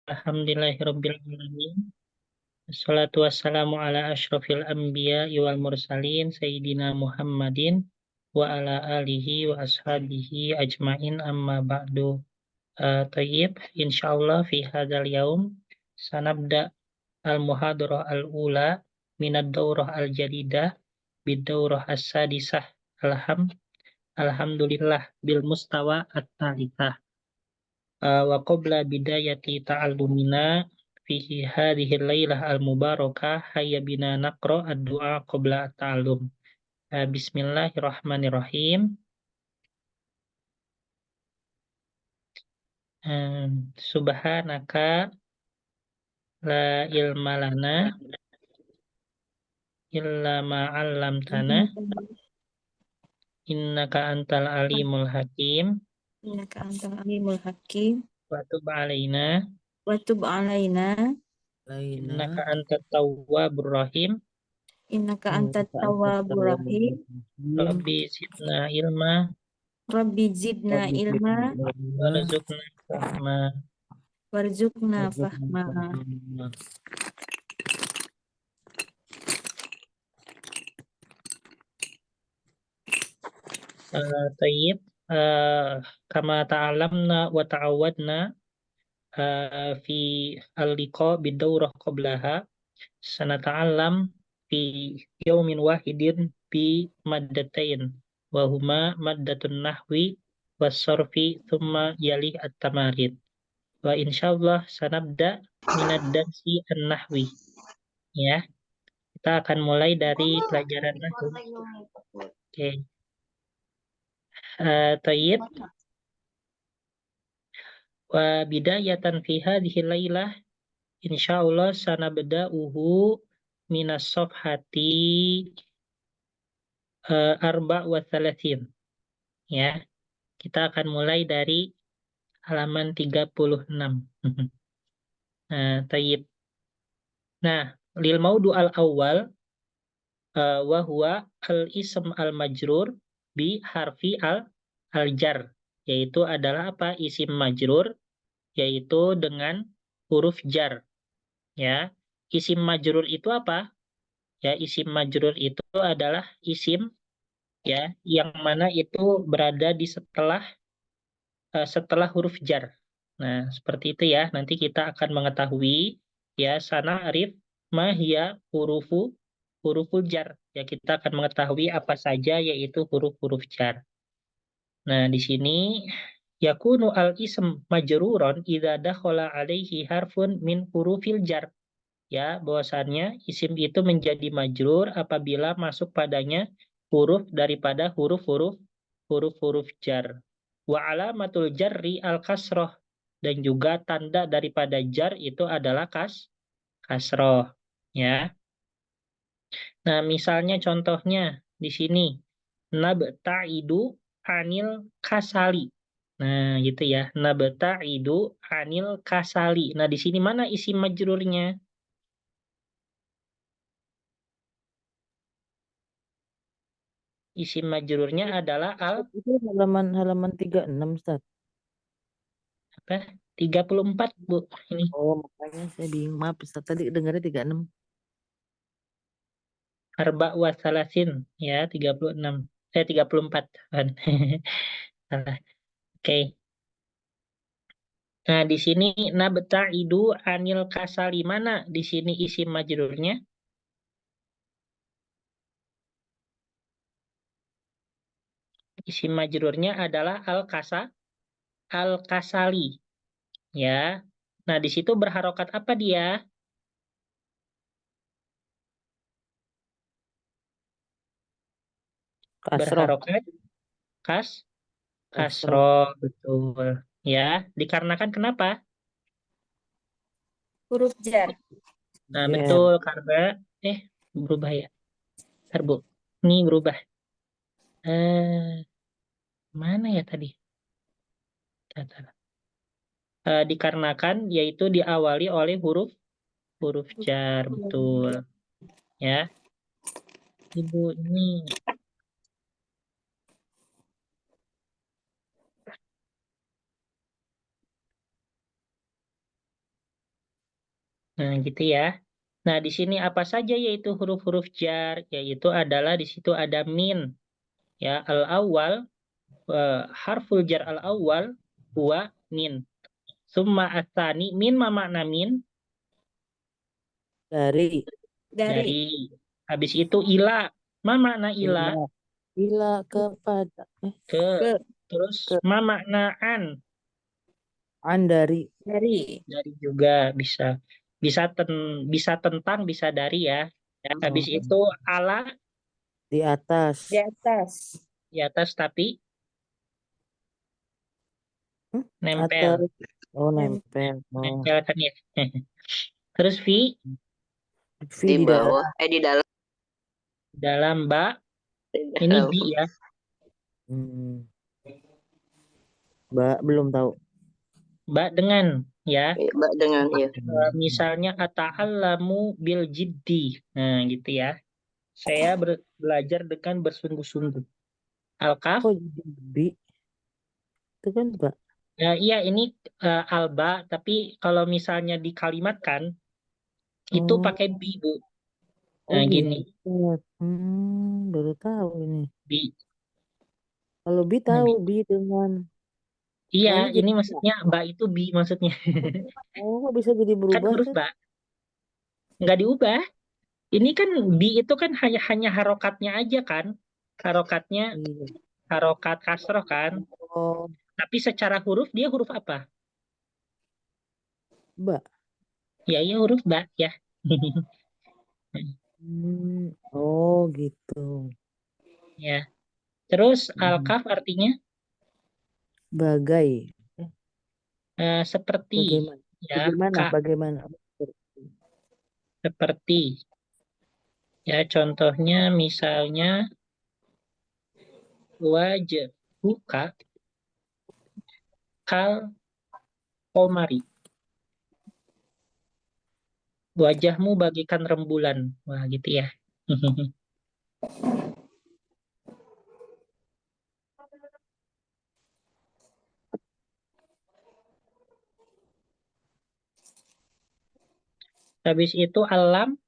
Alhamdulillahirabbil alamin. Wassalatu wassalamu ala asyrofil anbiya wal mursalin sayyidina Muhammadin wa ala alihi wa ashabihi ajmain amma ba'du. Tayyib, insyaallah fi hadzal yaum sanabda al-muhadarah al-ula minad daurah al-jadidah bid-daurah as-sadisah. Alhamdulillah bil mustawa at-talithah. Wa qabla bidayati ta'allumina fihi hadhihi lailah al-mubarakah hayya bina naqra ad-du'a qabla at-ta'allum. Bismillahirrahmanirrahim. Subhanaka la ilma lana illa ma 'allamtana innaka antal alimul hakim Innaka antal alimul hakim wa tub 'alaina wa tub alaina innaka antat tawwabur rahim. innaka antat tawwabur rahim. Rabbi zidna ilma Rabbi zidna ilma warzuqna fahma. warzuqna fahma. Tayyib, kama ta'alamna wa ta'awadna fi al-liqa bid-daurah qablaha sanata'allam fi yaumin wahidin bi maddatain wa huma maddatun nahwi was-sarfi thumma yalih at-tamarid. Wa insyaallah sanabda minad darsi an-nahwi. Ya, kita akan mulai dari pelajaran nahwu. Oke. Tayyib, wa bidayatan fi hadhihi lailah insyaallah sanabda'uhu minas safhati arba wa thalathin. Ya, kita akan mulai dari halaman 36. Tayyib. Nah, lil maudu al-awwal wa huwa al-ism al-majrur bi harfi al-jar, yaitu adalah apa? Isim majrur, yaitu dengan huruf jar. Ya, isim majrur itu apa? Ya, isim majrur itu adalah isim ya yang mana itu berada di setelah huruf jar. Nah, seperti itu ya. Nanti kita akan mengetahui ya sana arif mahia huruful jar. Ya, kita akan mengetahui apa saja yaitu huruf-huruf jar. Nah, di sini yakunu al-ism majruron idza dakhala alaihi harfun min hurufil jar. Ya, bahwasannya isim itu menjadi majrur apabila masuk padanya huruf daripada huruf-huruf jar. Wa alamatul jarri al-kasroh, dan juga tanda daripada jar itu adalah kasroh. Ya. Nah, misalnya contohnya di sini nabta'idu anil kasali. Nah, gitu ya. Nabta'idu anil kasali. Nah, di sini mana isim majrurnya? Isim majrurnya adalah Itu halaman 36, Ustaz. apa? 34, Bu. Ini Oh, makanya saya bingung. Maaf, Ustaz. Tadi dengarnya 36. arba wa salasin ya 36. 34 kan. Salah. Oke. Nah, di sini nabta'idu anil kasali, mana di sini isim majrurnya? Isim majrurnya adalah al-kasali. Ya. Nah, di situ berharokat apa dia? Kasroh. Berharokat kasroh, betul. Ya, dikarenakan kenapa? Huruf jar. Nah, Jar. betul, karena berubah ya. Ntar, Bu. Ini berubah. Mana ya tadi? Tar. Dikarenakan yaitu diawali oleh huruf jar, betul. Ya. Ibu ini Nah, gitu ya. Nah, di sini apa saja yaitu huruf-huruf jar, yaitu adalah di situ ada min, ya, al-awwal, harful jar al-awwal, huwa min. Summa asani, min ma makna min, Dari Dari. dari. Habis itu ila, ma makna ila, ila ila kepada ke. Ke. Terus ke ma makna an, dari Dari. dari juga bisa. Bisa tentang, bisa dari ya. Habis oh, itu ala di atas. Di atas. di atas tapi Hmm? nempel. Atas oh Yang nempel oh Nempel kan ya. Terus V V Di di dalam bawah, di dalam, dalam ba, di ini dalam. bi ya. hmm. Belum tahu. Ba dengan ya. Ya, Mbak, dengan ya. Misalnya ata'allamu bil jiddi. Nah, gitu ya. Saya belajar dengan bersungguh-sungguh. Al-kaf, Kok jadi B itu kan Mbak. ya iya ini alba, tapi kalau misalnya dikalimatkan itu Oh, pakai bi, Bu. oh Nah, gini, gitu. Baru tahu ini. bi. Kalau B Nah, tahu bi. B dengan. Iya, Oh ini ini jadi B. maksudnya ba itu bi maksudnya. Oh kok bisa jadi Kan berubah huruf tuh? ba, nggak diubah. Ini kan bi itu kan hanya hanya harokatnya aja kan. Harokatnya Iya. harokat kasroh kan. Oh, Tapi secara huruf dia huruf apa? Mbak. Ya, ya huruf ba ya. Oh gitu. Ya. Terus Hmm. al-kaf artinya Bagai. Eh, seperti bagaimana? ya, Bagaimana? kaf Bagaimana? seperti. Ya, contohnya misalnya wajah buka kal komari. Wajahmu bagikan rembulan. Wah, gitu ya. Habis itu alam.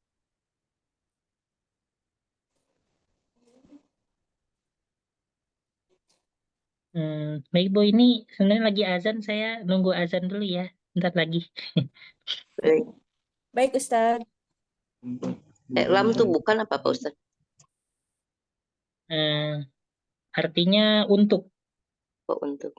Baik Bu, ini sebenarnya lagi azan, saya nunggu azan dulu ya. Bentar lagi. Baik. Baik, Ustadz. Lam tuh bukan apa Pak Ustaz? Eh, artinya untuk. Kok untuk?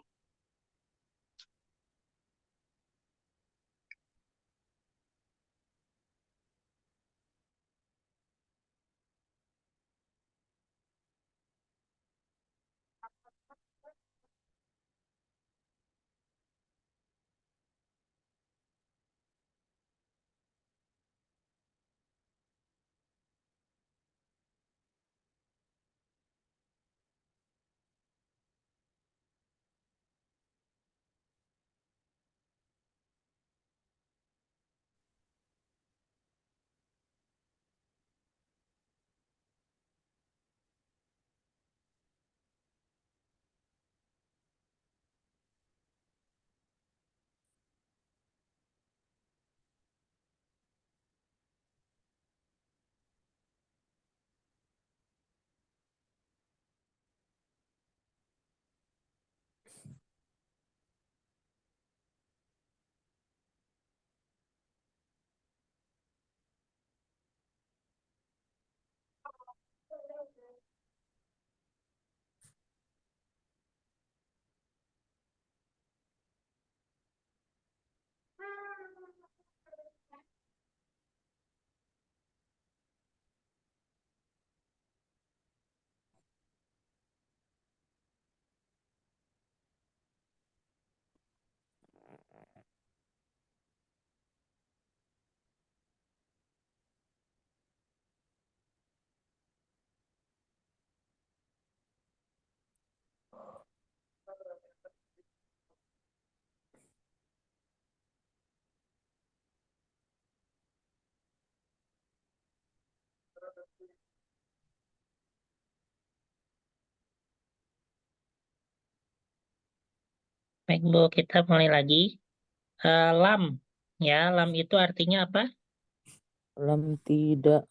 Baik Bu, kita mulai lagi. Lam. Ya, lam itu artinya apa? Lam tidak.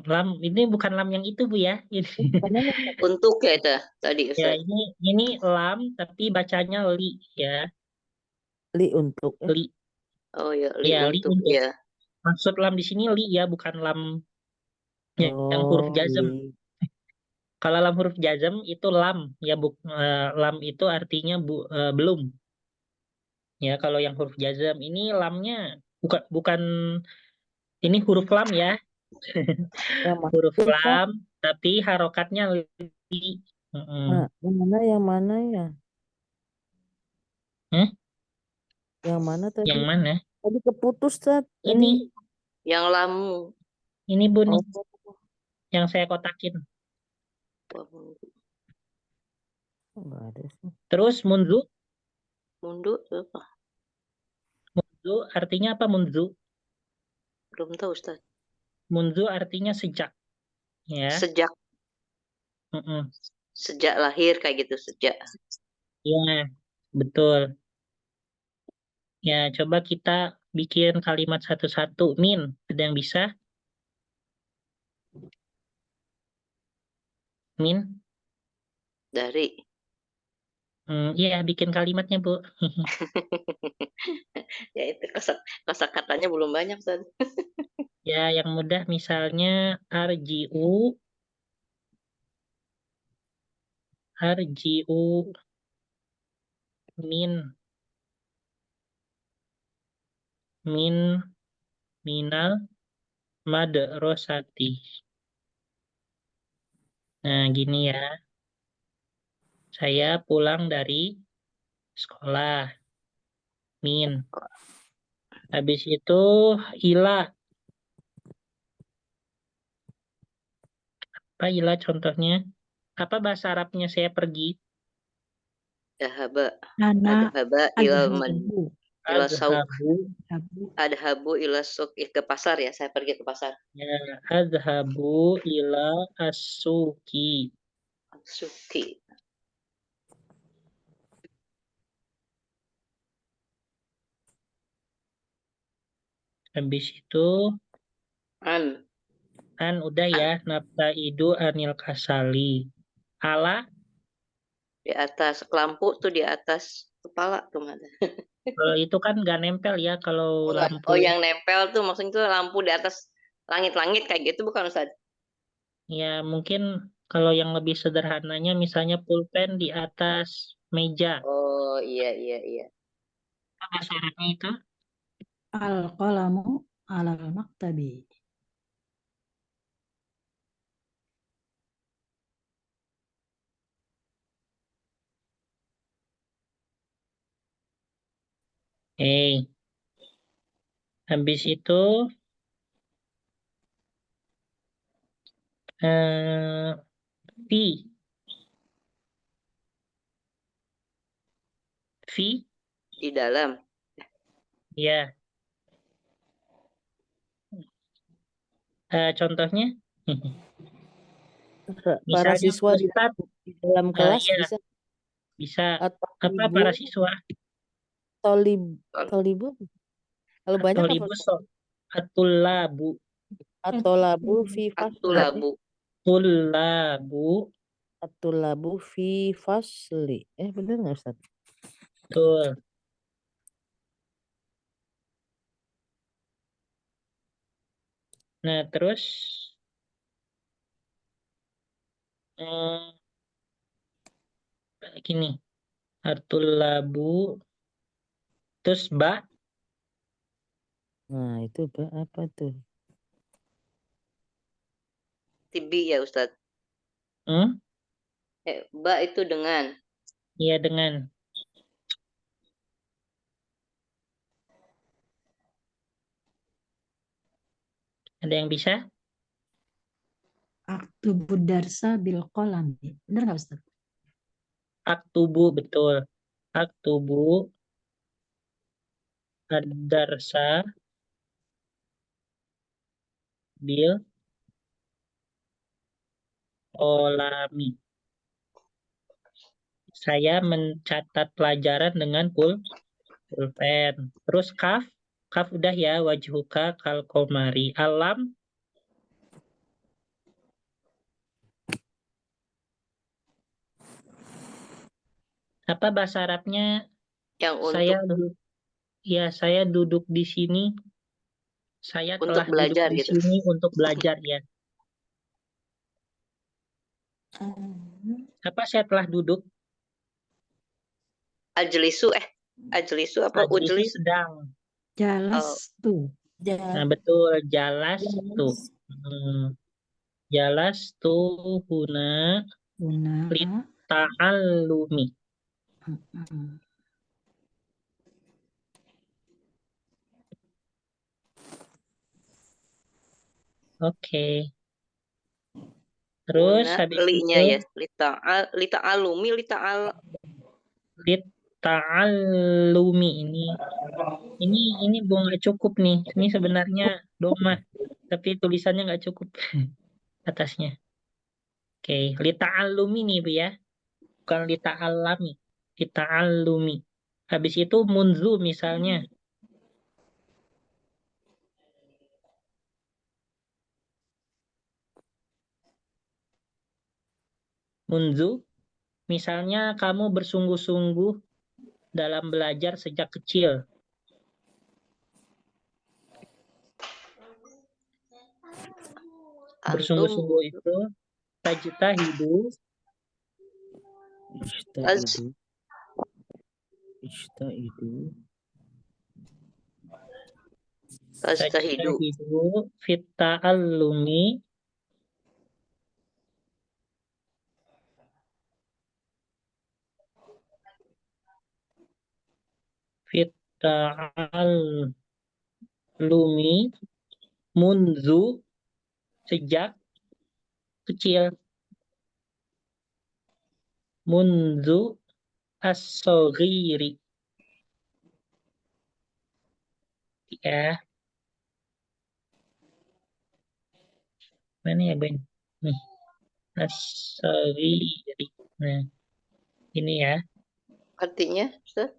Lam ini bukan lam yang itu Bu ya. Ini Karena Untuk ya itu tadi ya Ustaz. ini lam tapi bacanya li ya, li untuk ya. li. Oh ya, li Ya, li untuk untuk. ya. Maksud lam di sini li ya, bukan lam yang huruf Oh, jazm. li. Kalau lam huruf jazm itu lam ya, lam itu artinya belum. Ya, kalau yang huruf jazm ini lamnya bukan ini huruf lam ya, Yang mana huruf tuh, Ustaz? lam tapi harokatnya li. Mm-mm. Nah, yang mana ya? Hmm? Yang mana tadi? Yang mana? Tadi keputus, Ustaz. Ini, Yang lamu. ini Bu nih, Oh, yang saya kotakin. enggak ada sih. Terus munzu, Mundu itu apa? munzu artinya apa munzu? Belum tahu Ustaz. Munzu artinya sejak, ya. Sejak Mm-mm. sejak lahir kayak gitu sejak. Ya, betul. Ya, coba kita bikin kalimat satu-satu. Min, ada yang bisa? Min? Dari. Iya, bikin kalimatnya, Bu. Ya itu kosakatanya belum banyak Ustaz. Ya, yang mudah misalnya arjiu, arjiu min, min, minal madrasati. Nah, gini ya. Saya pulang dari sekolah. Min. Habis itu ila. Apa ila contohnya? Apa bahasa Arabnya saya pergi? Dahaba. Ana Adhaba ilal adhabu. ila sauk. Azhabu. Adhabu ila sauk ke pasar ya. Saya pergi ke pasar. Ya, azhabu ila as-suki. Suki. Habis itu An. kan udah ya, nabtaidu anil kasali. Ala, Di atas lampu tuh di atas kepala tuh ada. kalau itu kan nggak nempel ya kalau lampu. Oh yang nempel tuh maksudnya tuh lampu di atas langit-langit kayak gitu bukan Ustaz? Ya mungkin kalau yang lebih sederhananya misalnya pulpen di atas meja. Oh iya iya iya. Apa bahasa Arabnya itu? Al-qalamu alal maktabi. Habis itu eh, fi, fi, Di dalam. ya. Contohnya, Para misalnya siswa Ustadz, di dalam kelas ya bisa bisa. atau Apa ibu para siswa tolib tolibu kalau atau banyak apa libus atau labu, atau labu fi Atu fasli labu. labu, atau labu fi fasli bener nggak Ustaz? betul. Nah terus eh, gini, atul labu, terus ba, Nah itu apa tuh? Tibi ya Ustaz. hmm? Ba itu dengan. Iya dengan. Ada yang bisa? Aktubu darsa bil qalami. Benar nggak Ustaz? Aktubu, betul. Aktubu ad-darsa bil kolami. Saya mencatat pelajaran dengan pulpen. Terus kaf, Kaf udah ya, wajhuka kal komari. Alam, apa bahasa Arabnya? Yang Saya untuk tuh, saya duduk di sini. Saya untuk telah duduk belajar di gitu. sini untuk belajar ya. Apa saya telah duduk? Ajlisu ajlisu apa Ajlisu ujlis? sedang. Jalas Oh, tuh. Nah, betul. Jalas tuh. Jalas tuh huna Una. ta'allumi. Mm-mm. Oke. Terus guna habis linya itu ya. Lita alumi, lita al. lit ta'allumi ini bunga nggak cukup nih. Ini sebenarnya domah, tapi tulisannya nggak cukup atasnya. Oke, li ta'allumi nih Bu ya. Bukan li ta'allami. Li ta'allumi. Habis itu munzu misalnya. Munzu misalnya kamu bersungguh-sungguh dalam belajar sejak kecil. Antum Bersungguh-sungguh itu tajtahidu Ijtaidu. Ijtaidu. tastahidu. tajtahidu fit ta'allumi fit ta'allumi munzu sejak kecil. Munzu as-saghiri ya. Mana ya Ben? Nih, as-saghiri. Nah, ini ya. Artinya, Ustaz?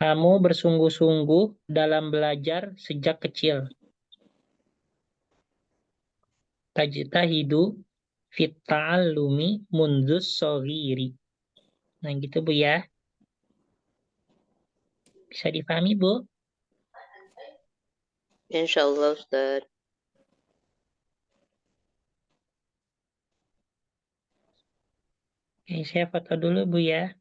Kamu bersungguh-sungguh dalam belajar sejak kecil. Tajtahidu fit ta'allumi munzus saghiri. Nah, gitu Bu ya. Bisa dipahami Bu? Insyaallah Ustaz. Oke, saya foto dulu Bu ya.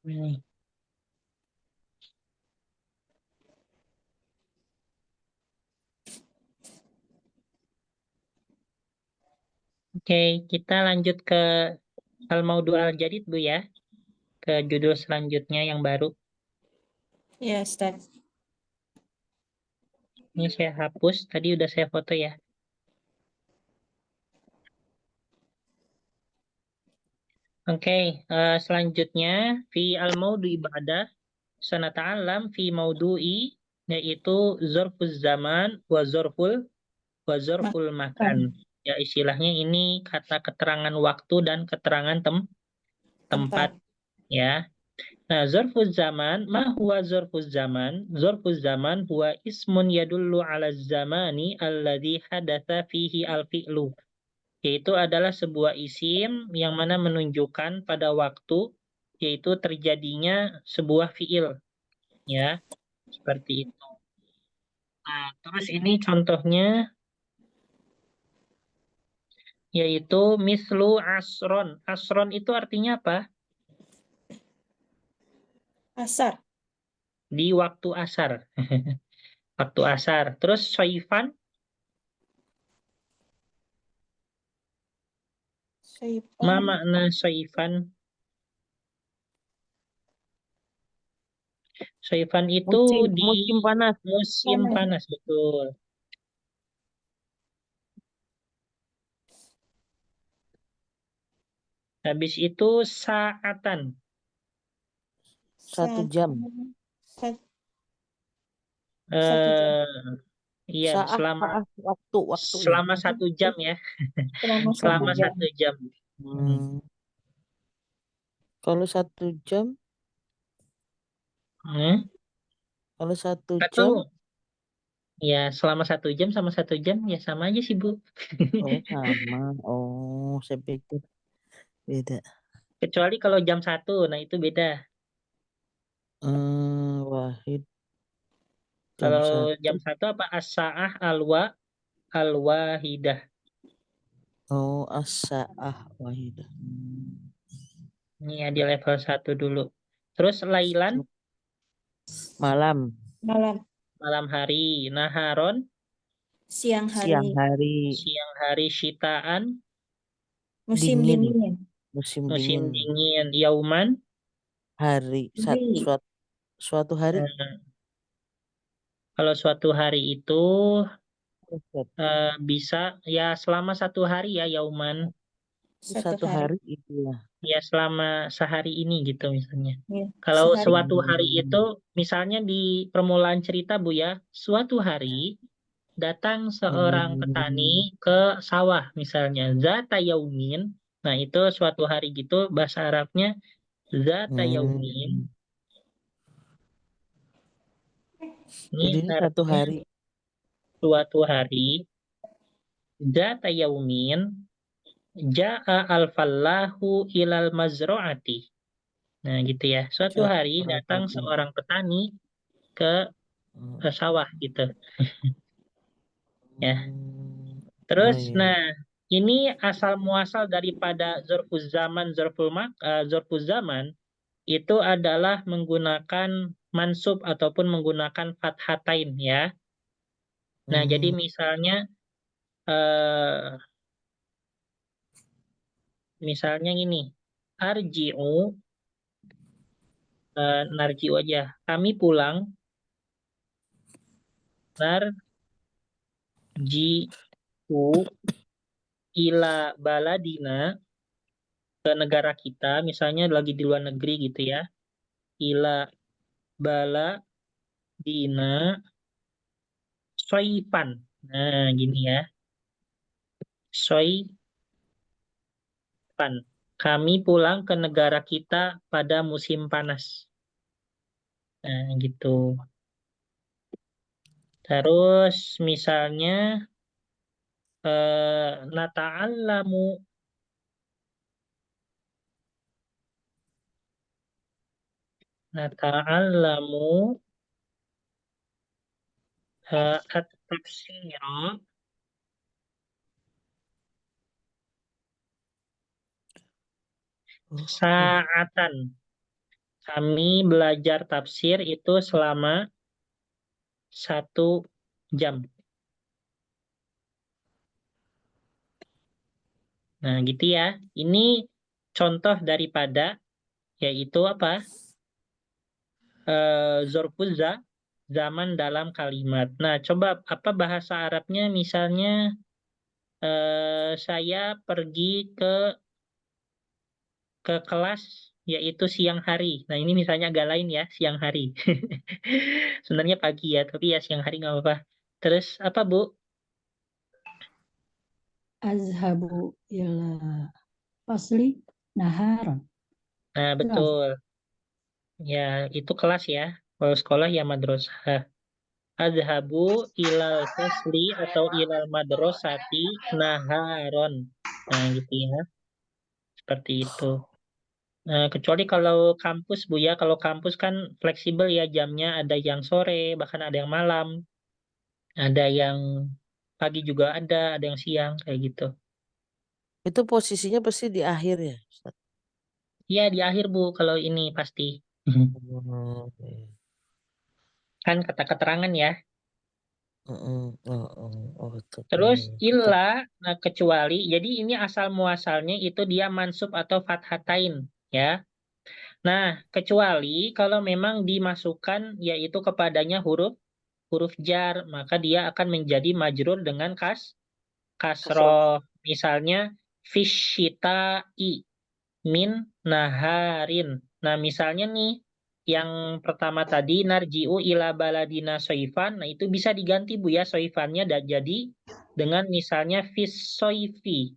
Ini. Oke, kita lanjut ke Al-Maudu Al-Jadid Bu ya. Ke judul selanjutnya yang baru. Ya, Ustaz. Ini saya hapus, tadi udah saya foto ya. Oke, selanjutnya fi al-maudu ibadah sanata'alam fi maudu'i yaitu zorfuz zaman wa zorful makan. Ya istilahnya ini kata keterangan waktu dan keterangan tempat ya. Nah, zorfuz zaman, ma huwa zorfuz zaman? Zorfuz zaman huwa ismun yadullu ala zamani alladhi hadatha fihi al-fi'lu. Yaitu adalah sebuah isim yang mana menunjukkan pada waktu yaitu terjadinya sebuah fiil ya seperti itu. Nah, terus ini contohnya yaitu mislu asron. Asron itu artinya apa? Asar. Di waktu asar. Waktu asar. Terus soifan, ma Syaitan. makna soifan? Soifan itu di Musim panas. musim panas, betul. Habis itu saatan. 1 jam. Satu jam. Iya, Saah, waktu selama 1 jam ya. Selama Selama 1 jam. 1 jam. Kalau 1 jam, Hmm. kalau 1 jam, Atau ya selama 1 jam sama 1 jam ya sama aja sih Bu. sama. Oh, saya pikir beda. Kecuali kalau jam 1, nah itu beda. Wahid jam Kalau 1. jam 1 apa as-sa'ah al-wahidah. Oh, as-sa'ah wahidah. Ini ya di level 1 dulu. Terus lailan Malam, Malam. hari, naharon Siang siang hari. hari, siang hari, shitaan Musim dingin, dingin. musim musim dingin, dingin, yauman hari, Hari. suatu hari. kalau suatu hari itu Suatu bisa ya selama 1 hari ya yauman, satu hari itu ya. ya selama sehari ini gitu misalnya. Ya, Kalau sehari. suatu hari itu misalnya di permulaan cerita Bu ya, suatu hari datang seorang petani ke sawah misalnya, zata yaumin. Nah, itu suatu hari gitu bahasa Arabnya zata yaumin. Ini Jadi ini satu artinya hari. suatu hari zata yaumin ja'a al-fallahu ilal mazro'ati. Nah, gitu ya. Suatu hari datang seorang petani ke sawah gitu ya. Terus nah, ini asal muasal daripada zorfuz zaman itu adalah menggunakan mansub ataupun menggunakan fathatain ya. Nah, jadi misalnya gini, arji'u, narji'u aja. Kami pulang, narji'u ila baladina, ke negara kita, misalnya lagi di luar negeri gitu ya. Ila baladina soifan. Nah, gini ya. Soifan. Kami pulang ke negara kita pada musim panas. Nah, gitu. Terus misalnya nata'allamu at-tafsira sa'atan. Kami belajar tafsir itu selama 1 jam. Nah, gitu ya. Ini contoh daripada yaitu apa? Zorfuz zaman dalam kalimat. Nah, coba apa bahasa Arabnya misalnya saya pergi ke kelas yaitu siang hari. Nah, ini misalnya agak lain ya, siang hari. Sebenarnya pagi ya, tapi ya siang hari nggak apa-apa. Terus apa, Bu? Azhabu ila fasli naharon. Nah, Kelas. betul. Ya, itu kelas ya. Kalau sekolah ya madrasah. Adhabu ilal fasli atau ilal madrasati naharon. Nah, gitu ya. Seperti itu. Nah, kecuali kalau kampus, Bu ya. Kalau kampus kan fleksibel ya jamnya. Ada yang sore, bahkan ada yang malam. Ada yang pagi juga ada yang siang, kayak gitu. Itu posisinya pasti di akhir ya, Ustaz? Iya, di akhir, Bu, kalau ini pasti. Kan kata keterangan ya. Terus illa, nah, kecuali, jadi ini asal muasalnya itu dia mansub atau fathatain, ya. Nah, kecuali kalau memang dimasukkan yaitu kepadanya huruf jar, maka dia akan menjadi majrur dengan kasroh. Misalnya fisyita'i. min naharin. Nah, misalnya nih, yang pertama tadi, narji'u ila baladina soifan. Nah, itu bisa diganti, Bu, ya, soifannya dan jadi dengan misalnya fis soifi.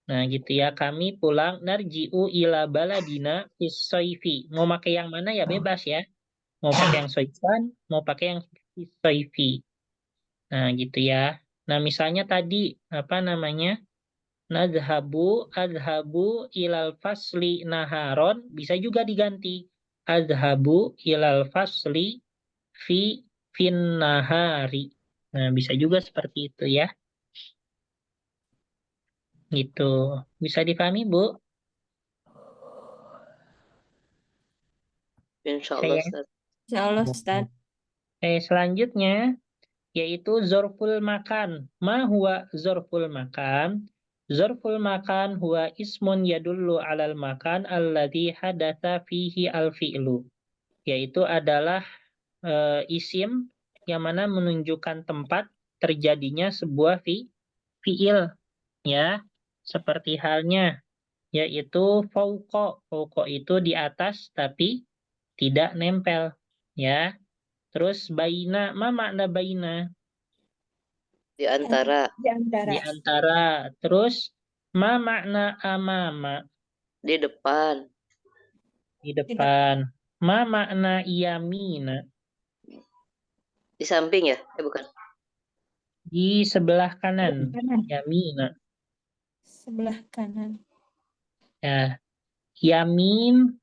Nah, gitu ya. Kami pulang narji'u ila baladina fis soifi. Mau pakai yang mana ya bebas ya. Mau pakai yang soifan, mau pakai yang fis soifi. Nah, gitu ya. Nah, misalnya tadi, apa namanya? Adhabu ilal fasli naharon bisa juga diganti. Adhabu ilal fasli fi fin nahari. Nah, bisa juga seperti itu ya. Gitu. Bisa dipahami, Bu? Insya Oke Allah, ya. Ustaz. Insya Allah, Ustaz. Oke, selanjutnya yaitu zorful makan. Ma huwa zorful makan? Zorful makan huwa ismun yadullu alal makan alladhi hadatha fihi al-fi'lu. Yaitu adalah isim yang mana menunjukkan tempat terjadinya sebuah fi'il ya. Seperti halnya yaitu fauqa. Fauqa itu di atas tapi tidak nempel ya. Terus baina, ma makna baina? Di antara, Di antara. Di antara. Terus ma makna amama? di depan, Di depan. Ma makna yamina? di samping ya? Bukan. Di sebelah kanan. Kanan. Yamina. Sebelah kanan. Ya, yamin.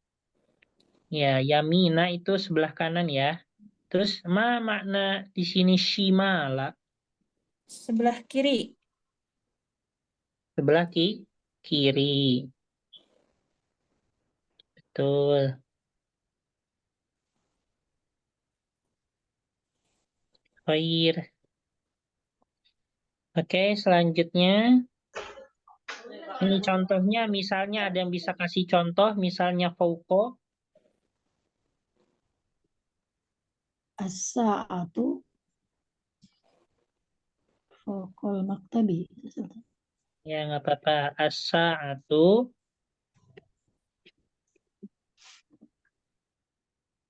Ya, yamina itu sebelah kanan ya. Terus ma makna di sini shimala? Sebelah kiri. Sebelah kiri. Betul. Khair. Oke, selanjutnya. Ini contohnya, misalnya ada yang bisa kasih contoh, misalnya fauqa. As-sa'atu fawqal maktabi. Ya, nggak apa-apa. As-sa'atu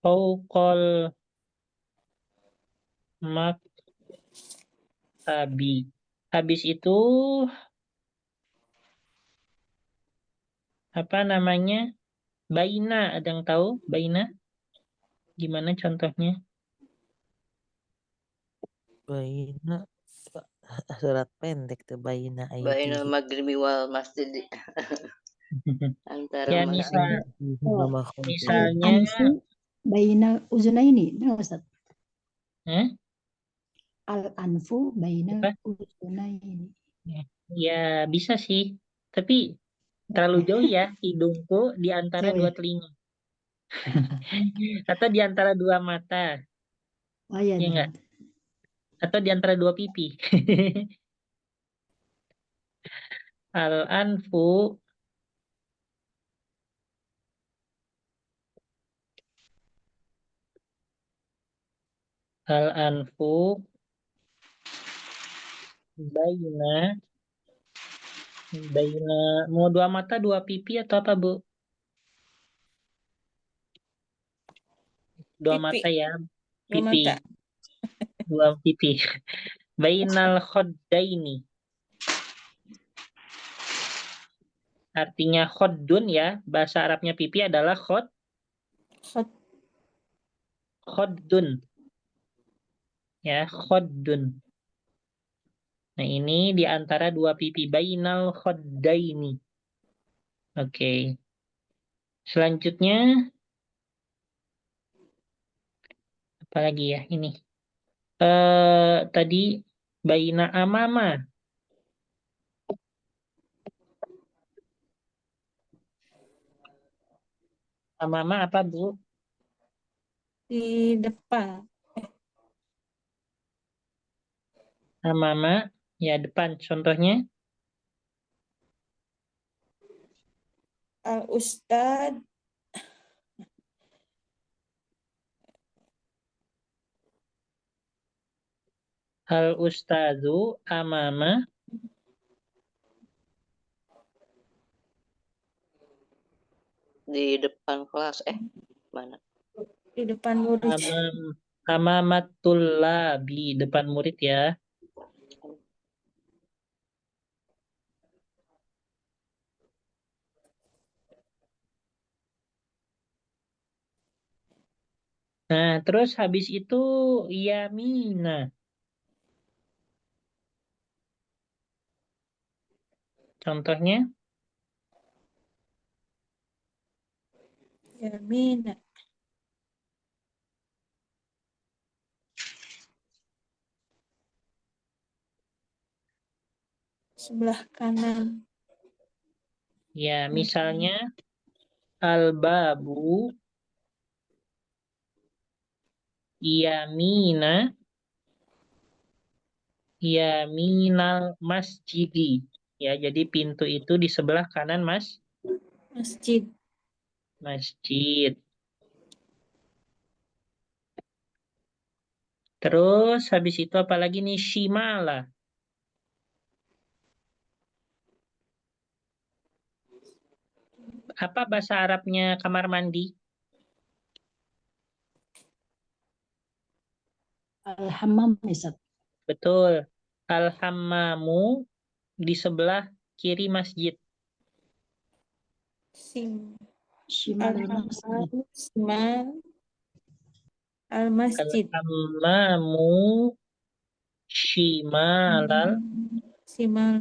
fauqal maktabi. Habis itu, apa namanya? Baina, ada yang tahu? Baina? Gimana contohnya? Baina. Surat pendek tuh Baina Bainal Aidihi. maghribi wal masjid. Antara Ya, masjid. Oh, misalnya, Al-anfu baina uzunaini. Benar, Ustaz? Al-anfu baina apa? uzunaini. Ya, bisa sih. Tapi terlalu jauh ya. Hidungku di antara Jauh dua ya? telinga. Atau di antara dua mata. Oh iya, Ya nggak? Atau di antara dua pipi. Al-anfu al-anfu baina baina mau dua mata dua pipi atau apa, Bu? Dua Pipi. mata ya, Dua pipi. mata. Dua pipi. Bainal khaddaini. Artinya khoddun ya. Bahasa Arabnya pipi adalah Khot. khoddun. Ya, khoddun. Nah, ini di antara dua pipi. Bainal khaddaini. Oke. Selanjutnya, apa lagi ya ini? Tadi baina amama. Amama apa, Bu? Di depan. Amama, ya depan. Contohnya, Al-Ustad. al ustazu amama Di depan kelas. Mana? Di depan murid. Amamatul-labi, depan murid ya. Nah, terus habis itu yamina. Contohnya, Yamina. Sebelah kanan. ya misalnya al-babu yamina yaminal masjidi. Ya, jadi pintu itu di sebelah kanan Masjid. masjid. Terus habis itu apa lagi nih? Shimala. Apa bahasa Arabnya kamar mandi? Al-hammam, Ustaz. Betul. Al-hammamu di sebelah kiri masjid. Sim. Shimalul masjid. Al-hammam. Simal. Al-masjid. Al-hammamu shimalal Simal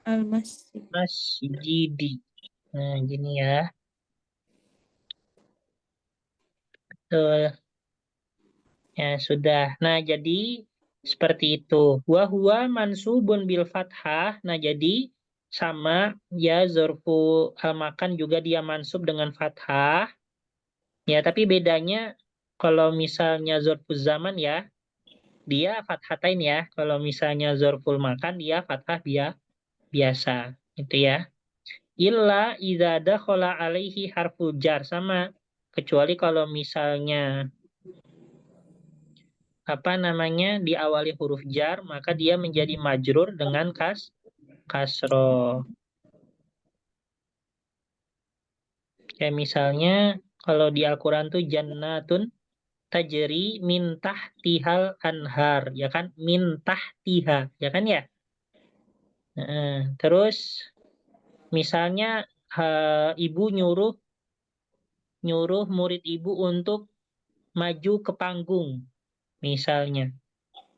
al-masjid. masjidi. Nah, gini ya. Betul. Ya, sudah. Nah, jadi seperti itu. Wa huwa mansubun bil fathah. Nah, jadi sama ya zorfu al-makan juga dia mansub dengan fathah. Ya, tapi bedanya kalau misalnya zorfu zaman ya, dia fathatain ya. Kalau misalnya zorful makan dia fathah biasa. Itu ya. Illa idza dakhala alaihi harful jar, sama. Kecuali kalau misalnya apa namanya diawali huruf jar, maka dia menjadi majrur dengan kasroh. Kayak misalnya kalau di Al-Quran tuh jannatun tajri min tahtihal anhar, ya kan? Min tahtiha, ya kan ya? Terus misalnya ibu nyuruh nyuruh murid ibu untuk maju ke panggung, misalnya.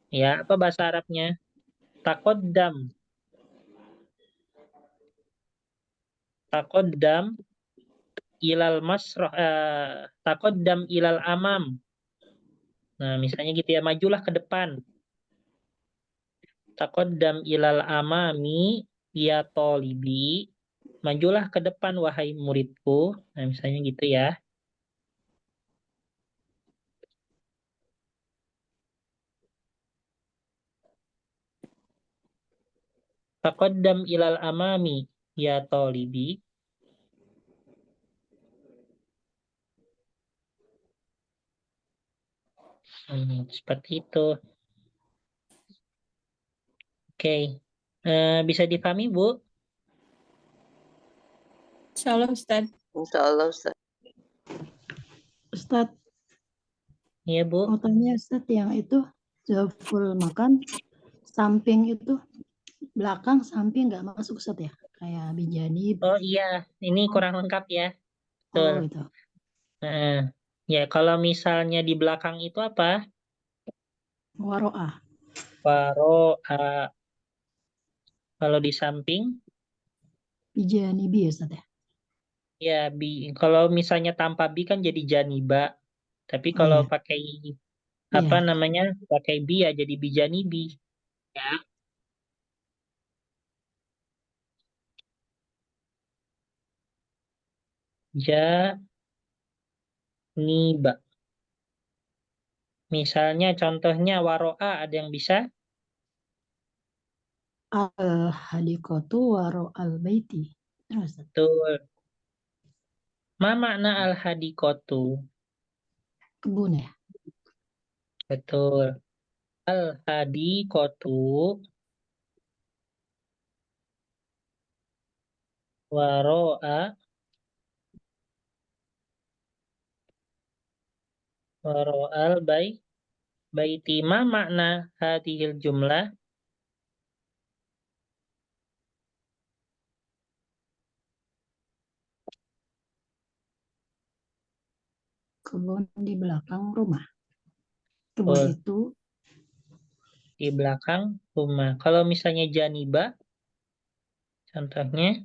Ya, apa bahasa Arabnya? Taqaddam. Taqaddam ilal masrah, taqaddam ilal amam. Nah, misalnya gitu ya, majulah ke depan. Taqaddam ilal amami ya tolibi. Majulah ke depan wahai muridku. Nah, misalnya gitu ya. Taqaddam ilal amami ya tolibi. Seperti itu. Oke. Bisa dipahami, Bu? Insyaallah Ustaz. Insya Allah, Ustaz. Ustaz, Iya, Bu. mau tanya Ustaz, yang itu zorful makan samping itu, belakang samping nggak masuk Ustaz ya? Kayak bijani. Oh iya, ini kurang lengkap ya. Betul. Oh gitu. Ya, kalau misalnya di belakang itu apa? Waro'ah. Waro'a. Kalau di samping, Bijani bi Ustaz ya? ya kalau misalnya tanpa bi kan jadi janiba. Tapi Oh kalau iya. pakai apa Iya. namanya? Pakai bi ya jadi bijanibi. Ya. Janiba. Misalnya contohnya waro'a, ada yang bisa? Al-hadiqatu waro'al baiti. Terus Ustaz. Betul. Ma makna al-hadiqatu? Kebun ya? Betul. Al-hadiqatu waro'a Waro'al baiti. Ma makna hadhil jumlah? Kebun di belakang rumah. Kebun Oh, itu di belakang rumah. Kalau misalnya janiba, contohnya,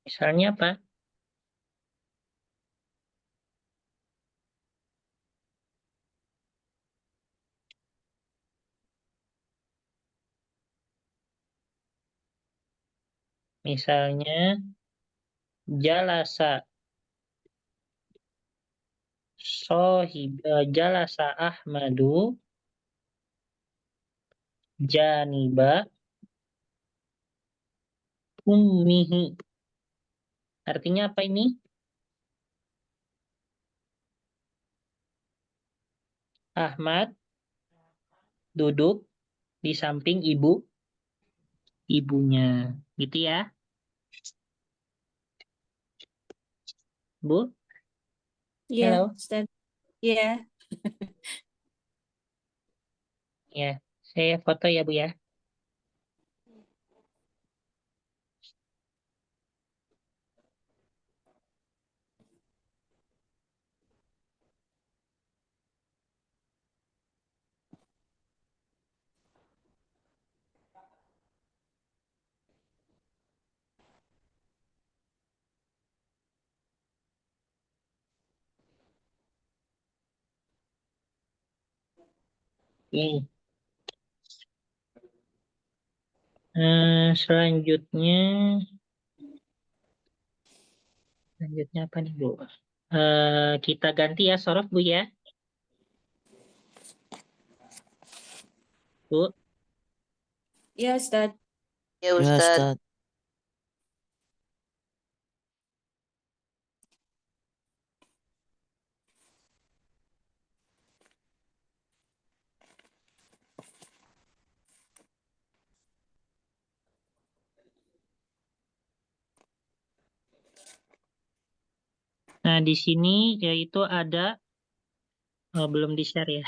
misalnya apa? Misalnya, jalasa jalasa Ahmadu janiba ummihi. Artinya apa ini? Ahmad duduk di samping ibunya. Gitu ya, Bu? Ya, Halo? Ustaz. Ya. Ya, saya foto ya, Bu ya. Oke. Selanjutnya apa nih, Bu? Kita ganti ya sorof, Bu ya. Bu, Ya, Ustaz. Ya Ya, Ustadz. Ustaz. nah di sini yaitu ada, belum di-share ya.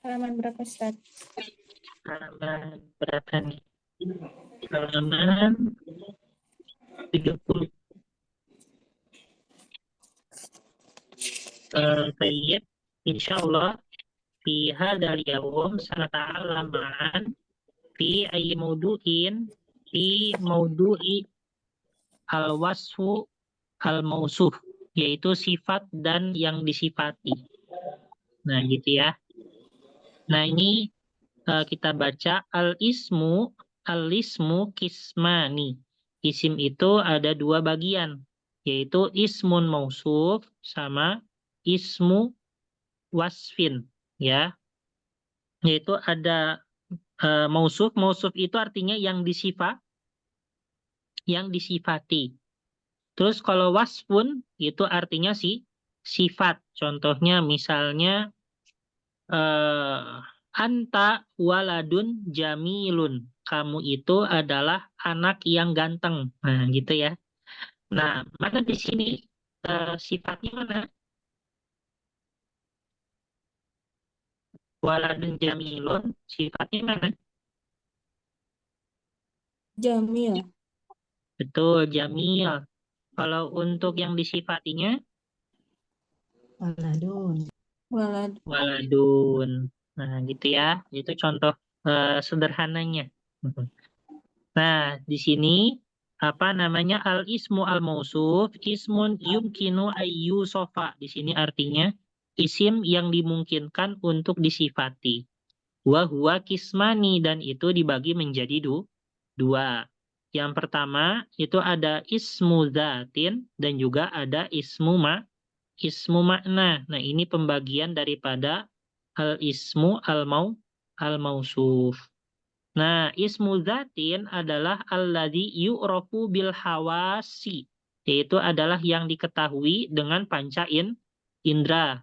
Halaman berapa, Ustaz? Halaman berapa nih? Halaman 70. Baik, insyaallah fi hadzal yaum sanata'allam ma'an fi ayyi maudu'in fi maudu'i al-wasfu al-mausuf, yaitu sifat dan yang disifati. Nah, gitu ya. Nah, ini kita baca al-ismu kismani. Isim itu ada dua bagian, yaitu ismun mausuf sama ismu wasfin, ya. Yaitu ada mausuf. Mausuf itu artinya yang disifati. Terus kalau wasfun itu artinya sifat. Contohnya misalnya anta waladun jamilun. Kamu itu adalah anak yang ganteng. Nah, gitu ya. Nah, mana di sini sifatnya mana? Waladun jamilun, sifatnya mana? Jamil. Betul, jamil. Kalau untuk yang disifatinya, waladun. Walad. waladun. Nah, gitu ya. Itu contoh sederhananya. Nah, di sini apa namanya al-ismu al-mausuf ismun yumkinu ayyu sofa. Di sini artinya isim yang dimungkinkan untuk disifati. Wa huwa kismani, dan itu dibagi menjadi dua. Yang pertama itu ada ismu zatin dan juga ada ismu makna. Nah, ini pembagian daripada al-ismu al-mausuf. Nah, ismu zatin adalah alladzi yu'rafu bil hawasi. yaitu adalah yang diketahui dengan panca indra.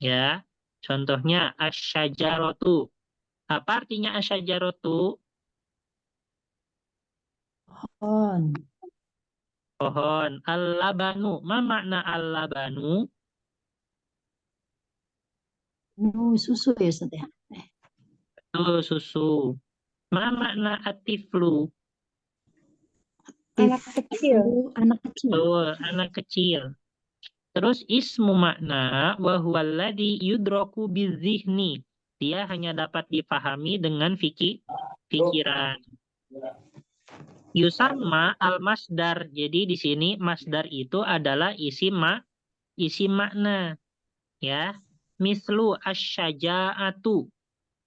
Ya, contohnya asyajaratu. Apa artinya asyajaratu? On. Pohon. Al-labanu. Ma makna al-labanu? Susu ya Ustaz ya. Itu susu. Ma makna atiflu? Anak kecil. Anak kecil. Betul, anak kecil. Terus ismu makna wa huwallazi yudraku bizihni. Dia hanya dapat dipahami dengan pikiran. Yusamma al-masdar. Jadi di sini masdar itu adalah isi makna, ya. Mislu asyaja'atu.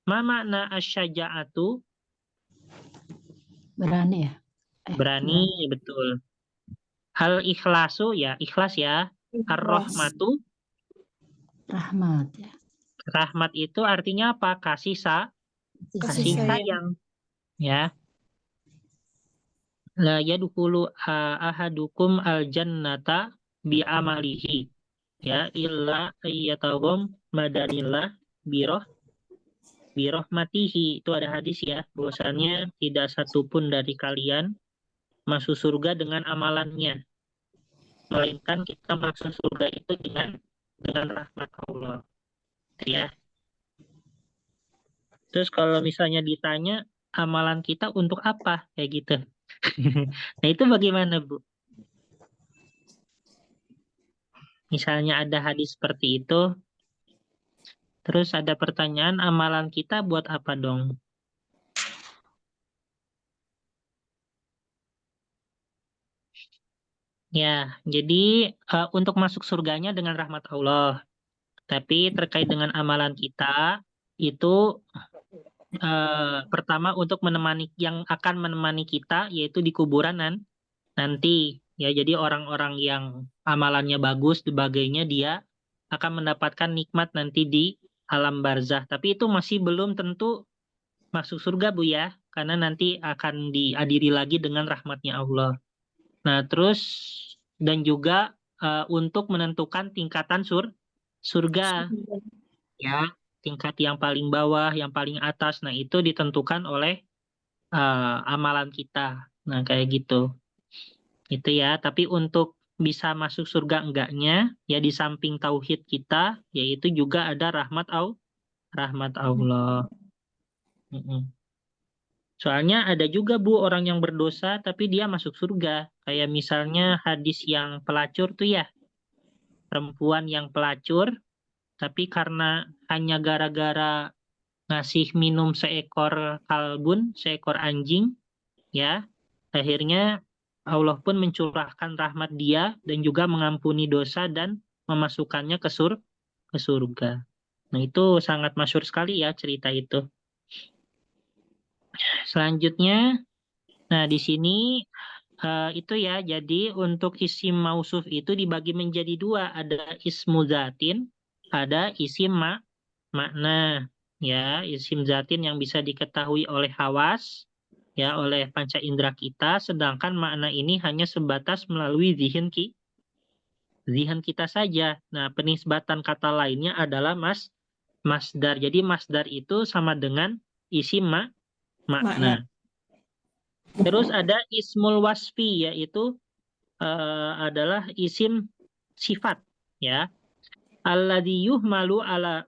Ma makna asyaja'atu? Berani ya. Berani, betul. Hal ikhlasu, ya ikhlas ya. Ar-rahmatu, Rahmat ya. rahmat itu artinya apa? Kasih Kasih sayang. sayang, ya. La yadkhulu ahadukum al-jannata bi amalihi, ya, illa ayyatahum madanillah birahmatihi. Itu ada hadis ya, bahwasanya tidak satupun dari kalian masuk surga dengan amalannya, melainkan kita masuk surga itu dengan rahmat Allah, ya. Terus kalau misalnya ditanya amalan kita untuk apa, kayak gitu. Nah, itu bagaimana, Bu? Misalnya ada hadis seperti itu, terus ada pertanyaan, amalan kita buat apa dong? Ya, jadi untuk masuk surganya dengan rahmat Allah. Tapi terkait dengan amalan kita, itu pertama untuk yang akan menemani kita, yaitu di kuburan nanti. Ya, jadi orang-orang yang amalannya bagus, sebagainya, dia akan mendapatkan nikmat nanti di alam barzah. Tapi itu masih belum tentu masuk surga, Bu ya, karena nanti akan diadili lagi dengan rahmatnya Allah. Nah, terus dan juga untuk menentukan tingkatan surga, ya, tingkat yang paling bawah, yang paling atas. Nah, itu ditentukan oleh amalan kita. Nah, kayak gitu. Itu ya, tapi untuk bisa masuk surga enggaknya, ya di samping tauhid kita, yaitu juga ada rahmat Allah. Mm-mm. Soalnya ada juga, Bu, orang yang berdosa tapi dia masuk surga. Kayak misalnya hadis yang pelacur tuh ya, perempuan yang pelacur, tapi karena hanya gara-gara ngasih minum seekor kalbun, seekor anjing, ya, akhirnya Allah pun mencurahkan rahmat dia dan juga mengampuni dosa dan memasukkannya ke surga. Nah, itu sangat masyhur sekali ya cerita itu. Selanjutnya, nah di sini itu ya, jadi untuk isim mausuf itu dibagi menjadi dua, ada ismu zatin, ada isim makna. Ya, isim zatin yang bisa diketahui oleh hawas, ya, oleh panca indera kita, sedangkan makna ini hanya sebatas melalui zihin kita saja. Nah, penisbatan kata lainnya adalah masdar. Jadi masdar itu sama dengan isim makna. Terus ada ismul wasfi, yaitu adalah isim sifat, ya. Alladzi yuhmalu ala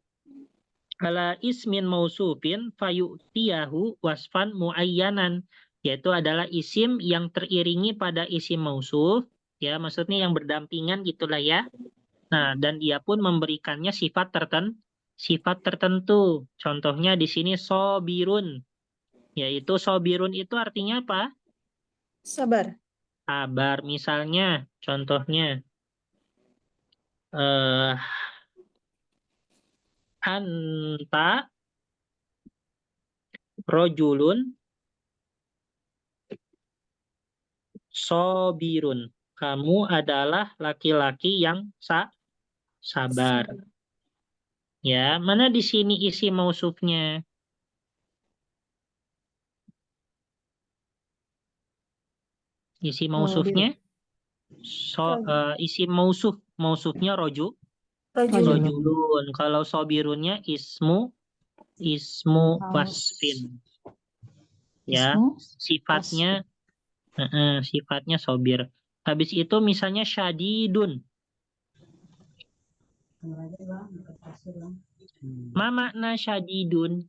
ismin mausufin fayu'tiyahu wasfan muayyanan, yaitu adalah isim yang teriringi pada isim mausuf, ya, maksudnya yang berdampingan gitulah ya. Nah, dan dia pun memberikannya sifat tertentu. Contohnya di sini sobirun, yaitu sobirun itu artinya apa? Sabar. Sabar. Misalnya, contohnya anta rojulun sobirun. Kamu adalah laki-laki yang sabar. Ya, mana di sini isi mausufnya? Isi mausufnya? Isim mausufnya Rajul. rojulun. Kalau sobirunnya ismu wasfin. Ya, Ismu sifatnya sifatnya sobir. Habis itu misalnya syadidun. Ma makna syadidun?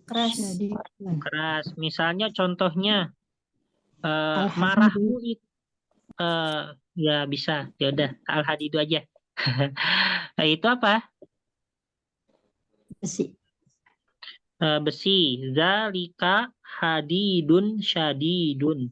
Keras. syadidun. Keras. Misalnya contohnya Al-hadidu. marahmu itu ya bisa. Ya udah al-hadidu aja. Nah, itu apa? Besi. Besi. Zalika hadidun syadidun.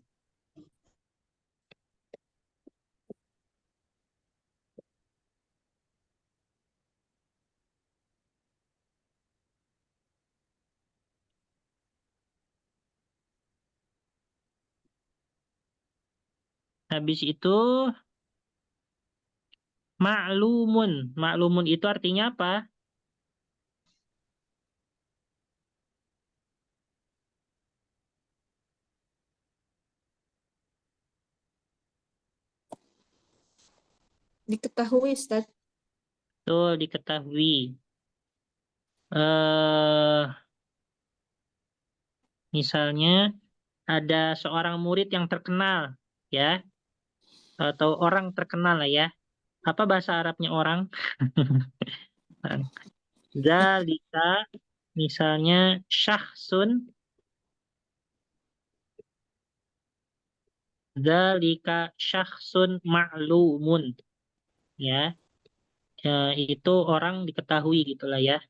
Habis itu ma'lumun. Ma'lumun itu artinya apa? Diketahui, Ustaz. Betul, diketahui. eh Misalnya ada seorang murid yang terkenal, ya, atau orang terkenal lah ya. Apa bahasa Arabnya orang? Zalika, misalnya syahsun, zalika syahsun ma'lumun, ya. Itu orang diketahui gitulah ya.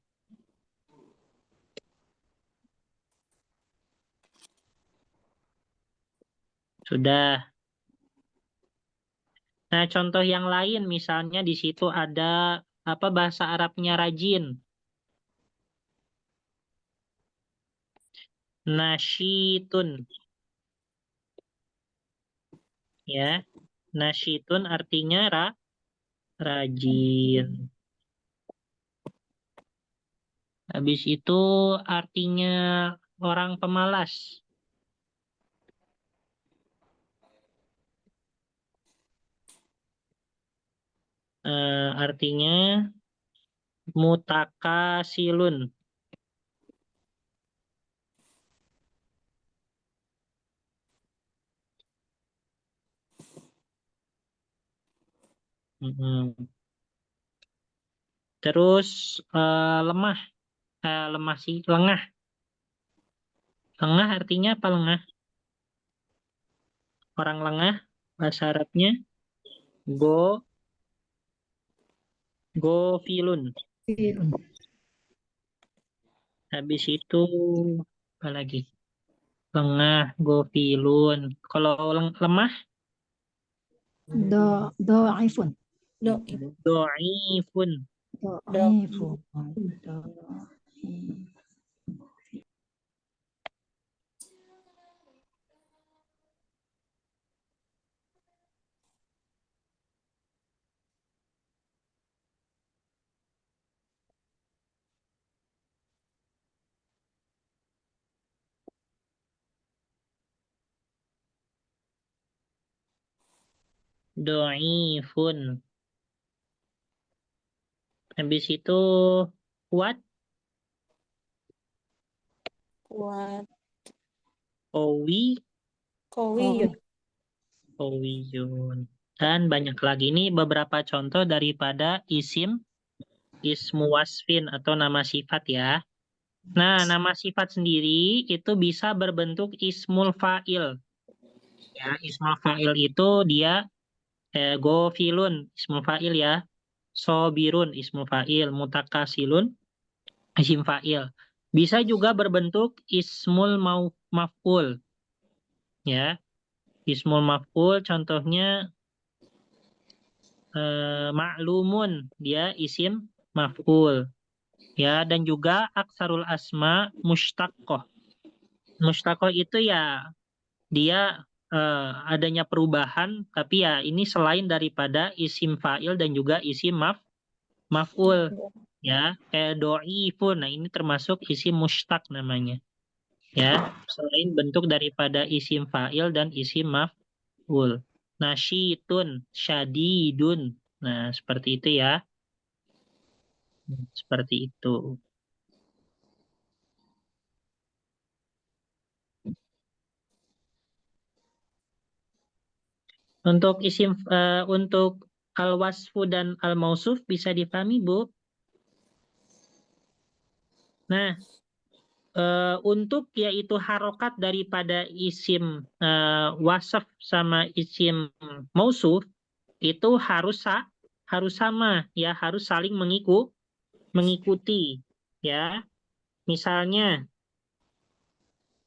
Sudah. Nah, contoh yang lain misalnya di situ ada apa bahasa Arabnya rajin. Nasyitun, ya. Nasyitun artinya rajin. Habis itu artinya orang pemalas. Artinya mutakasilun. Mm-mm. Terus lemah. Lemah sih, lengah. Lengah artinya apa lengah? Orang lengah, bahasa Arabnya gofilun. Filun. Habis itu apa lagi? Lengah, gofilun. Kalau lemah, Do'ifun. do'ifun. Do'ifun. Do'ifun. Habis itu kuat, Kuat. kowi, Kawiyun. kowiyun. Dan banyak lagi. Ini beberapa contoh daripada ismu wasfin atau nama sifat ya. Nah, nama sifat sendiri itu bisa berbentuk ismul fa'il. Ya, ismul fa'il itu dia gofilun, ismul fa'il ya. Sobirun, ismul fa'il. Mutakasilun, isim fa'il. Bisa juga berbentuk ismul maf'ul. Ya, ismul maf'ul contohnya ma'lumun, dia isim maf'ul. Ya, dan juga aksarul asma mustaqqah. Mustaqqah itu ya dia adanya perubahan, tapi ya ini selain daripada isim fa'il dan juga isim maf'ul. Ya, kayak do'ifun. Nah, ini termasuk isim mustaq namanya. Ya, selain bentuk daripada isim fa'il dan isim maf'ul. nasyitun, syadidun. Nah, seperti itu ya. Seperti itu. Untuk al-wasfu dan al-mausuf bisa dipahami, Bu? Nah, untuk yaitu harokat daripada isim wasaf sama isim mausuf itu harus sama ya, harus saling mengikuti ya. Misalnya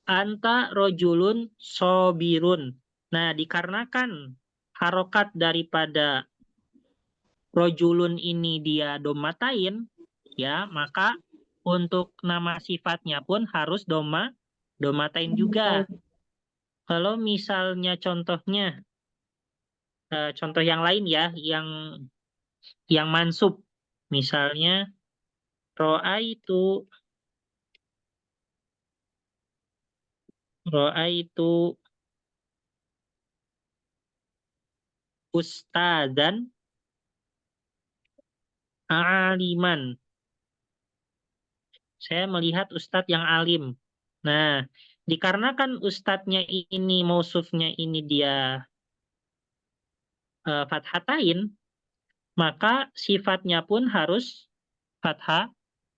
anta rojulun sobirun. Nah, dikarenakan harokat daripada rojulun ini dia domatain, ya, maka untuk nama sifatnya pun harus domatain juga. Kalau misalnya contohnya, contoh yang lain ya, yang mansub, misalnya roa itu ustadzan aliman. Saya melihat ustadz yang alim. Nah, dikarenakan ustadznya ini, mausufnya ini dia fathatain, maka sifatnya pun harus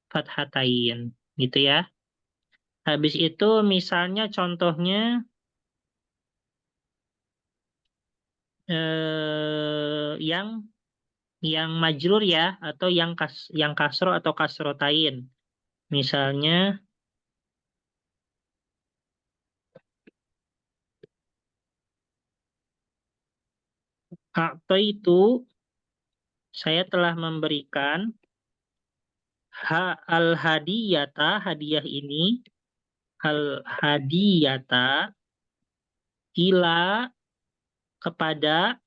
fathatain, gitu ya. Habis itu misalnya contohnya yang majrur ya, atau yang kasro atau kasrotain. Misalnya atau itu saya telah memberikan al-hadiyata, hadiah ini, al-hadiyata ila kepada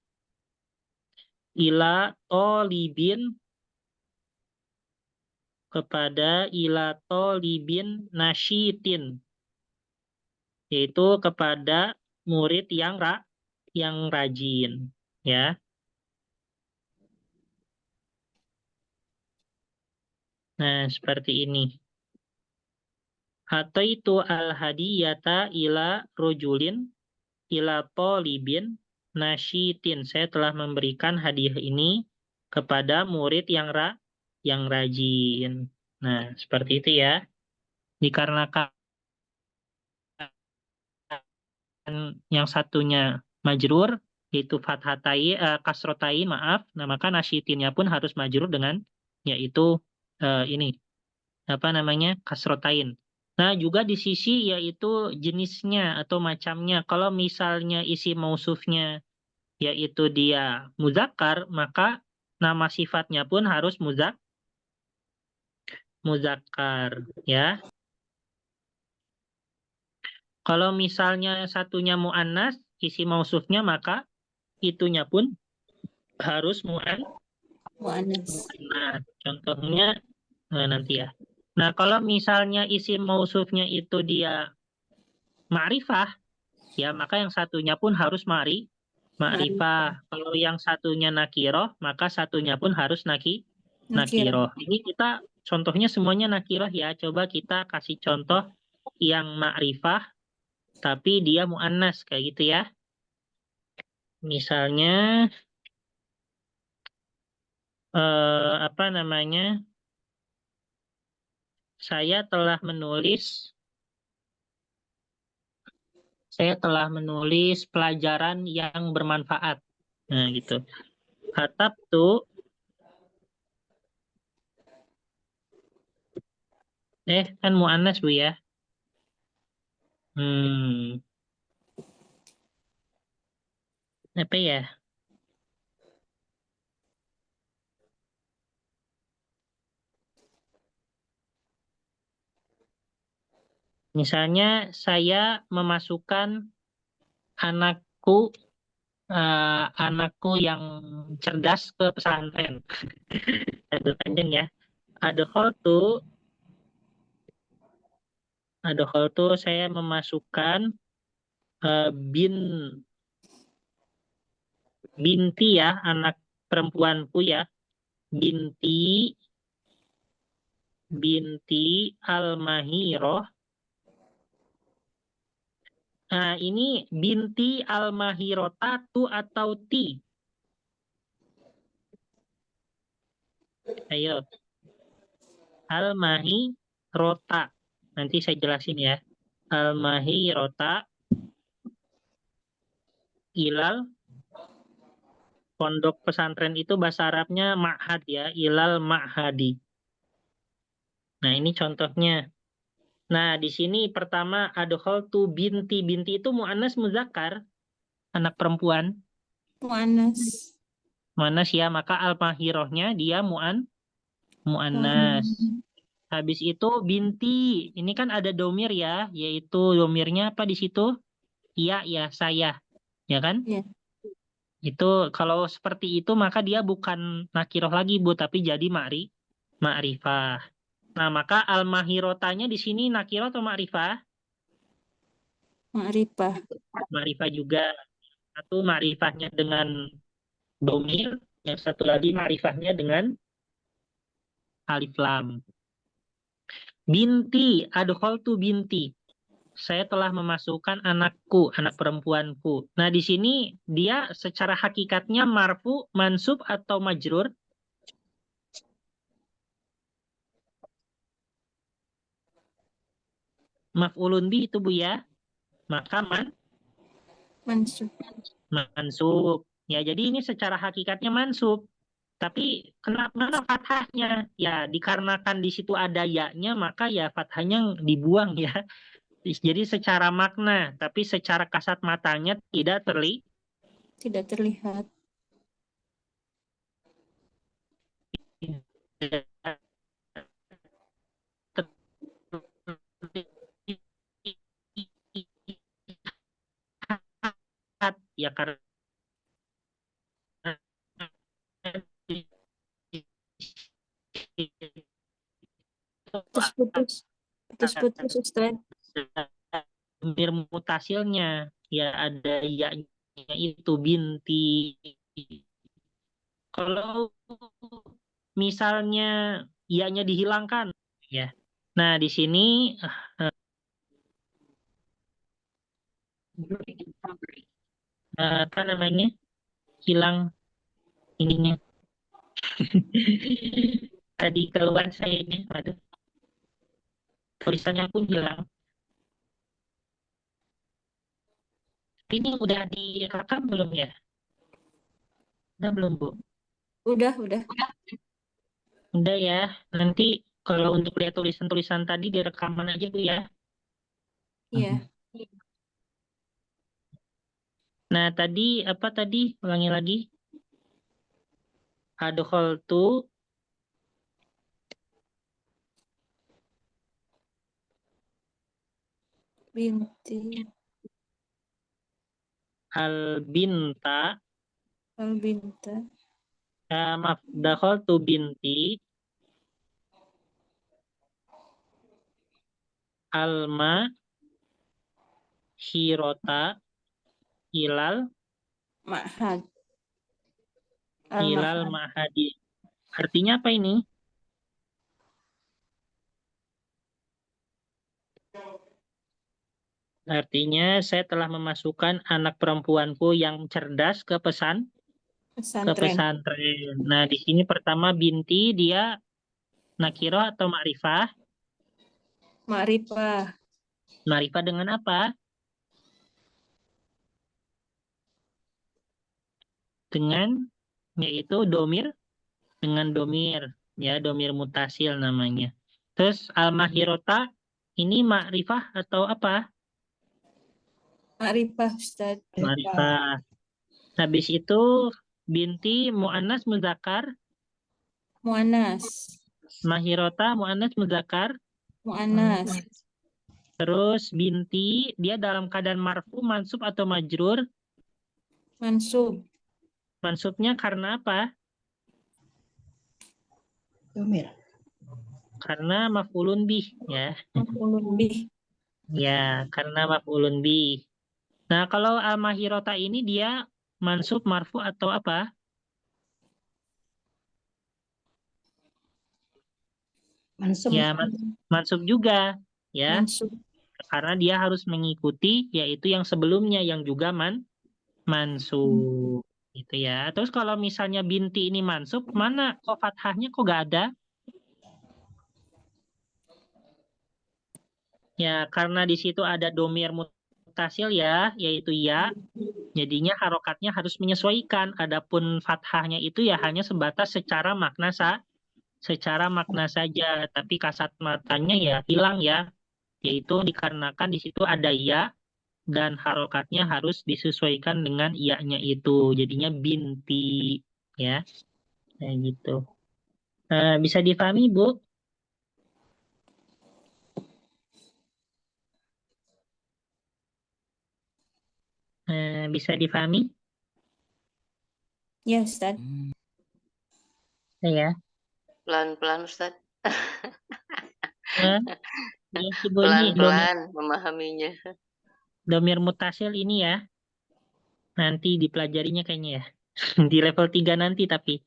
ila tolibin nasyitin, yaitu kepada murid yang rajin ya. Nah, seperti ini. Atau itu al-hadiyata ila rojulin ila tolibin nasyitin. Saya telah memberikan hadiah ini kepada murid yang rajin. Nah, seperti itu ya. Dikarenakan yang satunya majrur, yaitu kasrotai, maaf. Nah, maka nasyitinnya pun harus majrur dengan yaitu ini apa namanya, kasrotain. Nah, juga di sisi yaitu jenisnya atau macamnya. Kalau misalnya isi mausufnya yaitu dia muzakkar, maka nama sifatnya pun harus muzakkar ya. Kalau misalnya satunya muannas, isi mausufnya, maka itunya pun harus Mu'annas. muannas. Contohnya nanti ya. Nah, kalau misalnya isi mausufnya itu dia ma'rifah, ya maka yang satunya pun harus ma'rifah. Kalau yang satunya nakiroh, maka satunya pun harus Nakir. nakiroh. Ini kita contohnya semuanya nakiroh ya. Coba kita kasih contoh yang ma'rifah, tapi dia mu'annas, kayak gitu ya. Misalnya, apa namanya, saya telah menulis pelajaran yang bermanfaat. Nah, gitu. Katabtu, kan mu'annas, Bu ya. Apa ya? Misalnya saya memasukkan anakku yang cerdas ke pesantren. Itu panjang ya. Adkhaltu saya memasukkan bin binti ya, anak perempuanku ya. Binti al-Mahiroh. Nah, ini binti al-Mahirotatu atau ti? Ayo. Al-Mahirota. Nanti saya jelasin ya. Al-Mahirota ilal pondok pesantren itu bahasa Arabnya ma'had ya, ilal ma'hadi. Nah, ini contohnya. Nah, di sini pertama adkhaltu binti. Binti itu muannas muzakkar, anak perempuan. Mu'annas. Muannas ya, maka al-mahirohnya dia muannas. Habis itu binti. Ini kan ada domir ya, yaitu domirnya apa di situ? Iya ya, saya. Ya kan? Iya. Itu kalau seperti itu maka dia bukan nakiroh lagi Bu, tapi jadi ma'rifah. Nah, maka al-mahirotanya di sini nakiroh atau ma'rifah? Ma'rifah. Ma'rifah juga. Satu ma'rifahnya dengan domir, yang satu lagi ma'rifahnya dengan alif lam. Binti, adkhaltu binti. Saya telah memasukkan anakku, anak perempuanku. Nah, di sini dia secara hakikatnya marfu, mansub atau majrur? Maf'ulun bi itu Bu ya. Maka Mansub. mansub. Ya, jadi ini secara hakikatnya mansub. Tapi kenapa fathahnya? Ya, dikarenakan di situ ada ya-nya, maka ya fathahnya dibuang ya. Jadi secara makna, tapi secara kasat matanya tidak Tidak terlihat. terlihat. Ya karena Putus-putus. Putus-putus, Ustaz. domir mutasilnya ya ada ya-nya itu binti. Kalau misalnya ya-nya dihilangkan ya. Nah, di sini apa namanya? Hilang ininya. Tadi keluar sayanya, aduh. Tulisannya pun hilang. Ini udah direkam belum ya? Udah belum, Bu? Udah. Udah ya. Nanti kalau untuk lihat tulisan-tulisan tadi direkaman aja, Bu ya. Iya. Nah, tadi apa tadi? Ulangi lagi. Adkhaltu Binti. al-binta. Al-binta. Maaf, dakhaltu binti alma hirota ilal Ma'had. ilal Al-ma'had. ma'hadi. Artinya apa ini? Artinya saya telah memasukkan anak perempuanku yang cerdas ke Pesantren. pesantren. Nah, di sini pertama binti dia nakiro atau ma'rifah? Ma'rifah. Ma'rifah dengan apa? Dengan yaitu domir dengan domir ya, domir mutasil namanya. Terus al-mahirota ini ma'rifah atau apa? Ma'rifah, Ustaz. Ma'rifah. Habis itu binti mu'annas muzakkar, Mu'annas. mahirota mu'annas muzakkar. Mu'annas. Terus binti dia dalam keadaan marfu, mansub atau majrur? Mansub. Mansubnya karena apa? Domir. Karena maf'ulun bih ya. Maf'ulun bih. Ya, karena maf'ulun bih. Nah, kalau al-mahirota ini dia mansub, marfu atau apa? Mansub. Ya, mansub juga ya, Mansub. karena dia harus mengikuti yaitu yang sebelumnya yang juga mansub gitu ya. Terus kalau misalnya binti ini mansub, mana kok fathahnya kok gak ada? Ya, karena di situ ada domir mutasil ya, yaitu ya. Jadinya harokatnya harus menyesuaikan. Adapun fathahnya itu ya hanya sebatas secara makna saja, tapi kasat matanya ya hilang ya. Yaitu dikarenakan di situ ada ya dan harokatnya harus disesuaikan dengan iya-nya itu. Jadinya binti ya. Kayak gitu. Bisa difahami, Bu? Bisa difahami? Ya, Ustaz. Ya. Pelan-pelan Ustaz. Eh, ya, Bu, ini Pelan-pelan memahaminya. domir mutasil ini ya. Nanti dipelajarinya kayaknya ya. Di level 3 nanti tapi.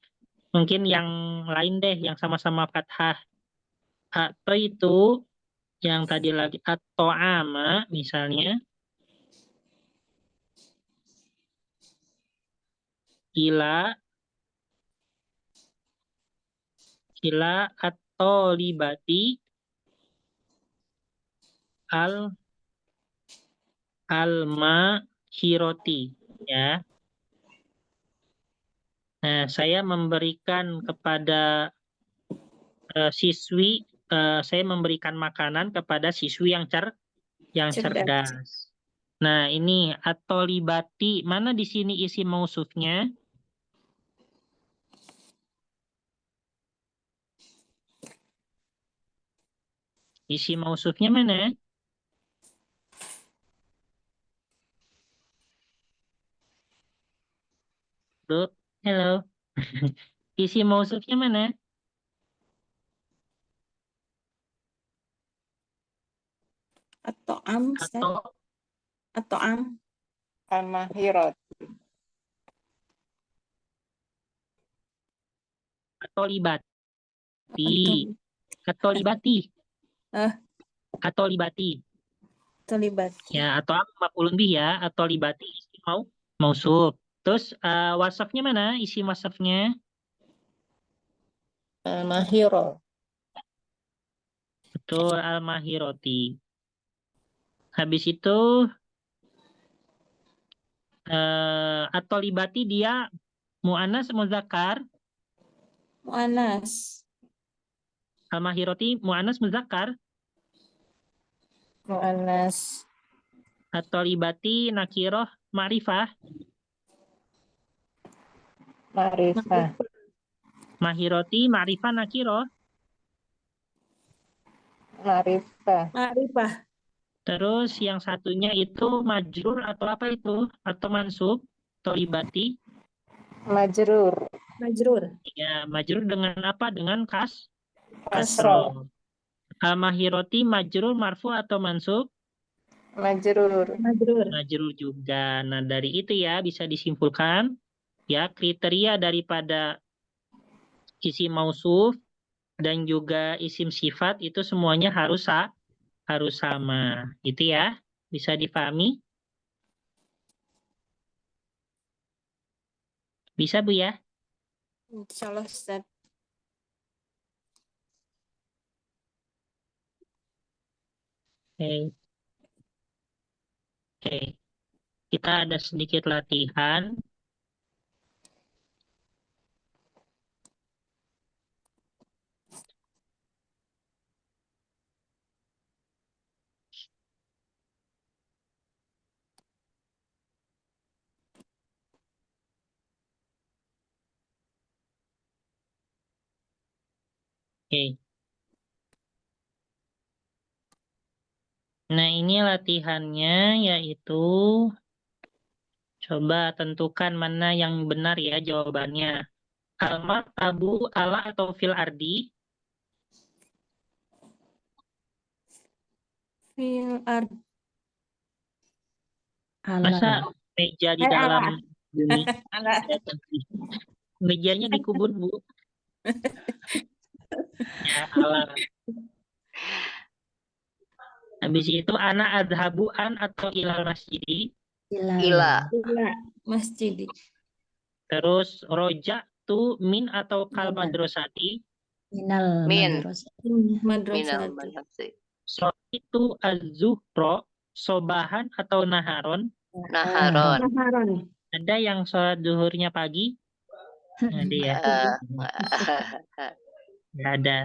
Mungkin yang lain deh yang sama-sama fathah. Atau itu yang tadi lagi atau ama misalnya. Kila atau libati alma hiroti ya. Nah, saya memberikan kepada siswi, saya memberikan makanan kepada siswi yang Cerdas. cerdas. Nah, ini atau libati, mana di sini isi mausufnya? Isi mausufnya mana? Bu, hello. Isi mausufnya mana? Atau am, Ustaz. Atau Atau am. Al-Mahirot. atau libati. Atau Atau libati. Eh. Atau libati. terlibat. Ya, atau maf'ulun bih ya, atau libati isi mausuf. Terus wasafnya mana? Isi wasafnya? Al-Mahirot. Betul, al-mahiroti. Habis itu atau libati dia mu'annas muzakkar. Mu'anas. Al-mahiroti mu'annas muzakkar. Mu'annas. Atau libati nakiroh ma'rifah. Ma'rifah. Mahiroti ma'rifah nakiroh. Ma'rifah. Ma'rifah. Terus yang satunya itu majrur atau apa itu? Atau mansub atau libati. Majrur. Majrur. Ya, majrur dengan apa? Dengan Kasroh. kasroh. Al-mahiroti majrur marfu atau mansub? Majrur. Majrur. Majrur juga. Nah, dari itu ya bisa disimpulkan ya kriteria daripada isim mausuf dan juga isim sifat itu semuanya harus sama. Itu ya. Bisa dipahami? Bisa, Bu ya? Insyaallah, Ustaz. Oke. Oke. Kita ada sedikit latihan. Oke. Nah, ini latihannya yaitu coba tentukan mana yang benar ya jawabannya. Almat, abu, ala, atau fil ardi. Fil ard. Ala. Masa meja di Ala. dalam Demi Ala. mejanya dikubur, Bu. Ya, Allah. Habis itu ana adhabu an atau ilal masjidi. Ila. Ila. Masjid. Terus roja tu min atau kal Iya. madrasati. Minal Min. madrasah. Minal Madrasati. manhasi. So itu az-zuhro sobahan atau naharon. Naharon. Naharon. Ada yang sholat duhurnya pagi? Ada ya? Nggak ada.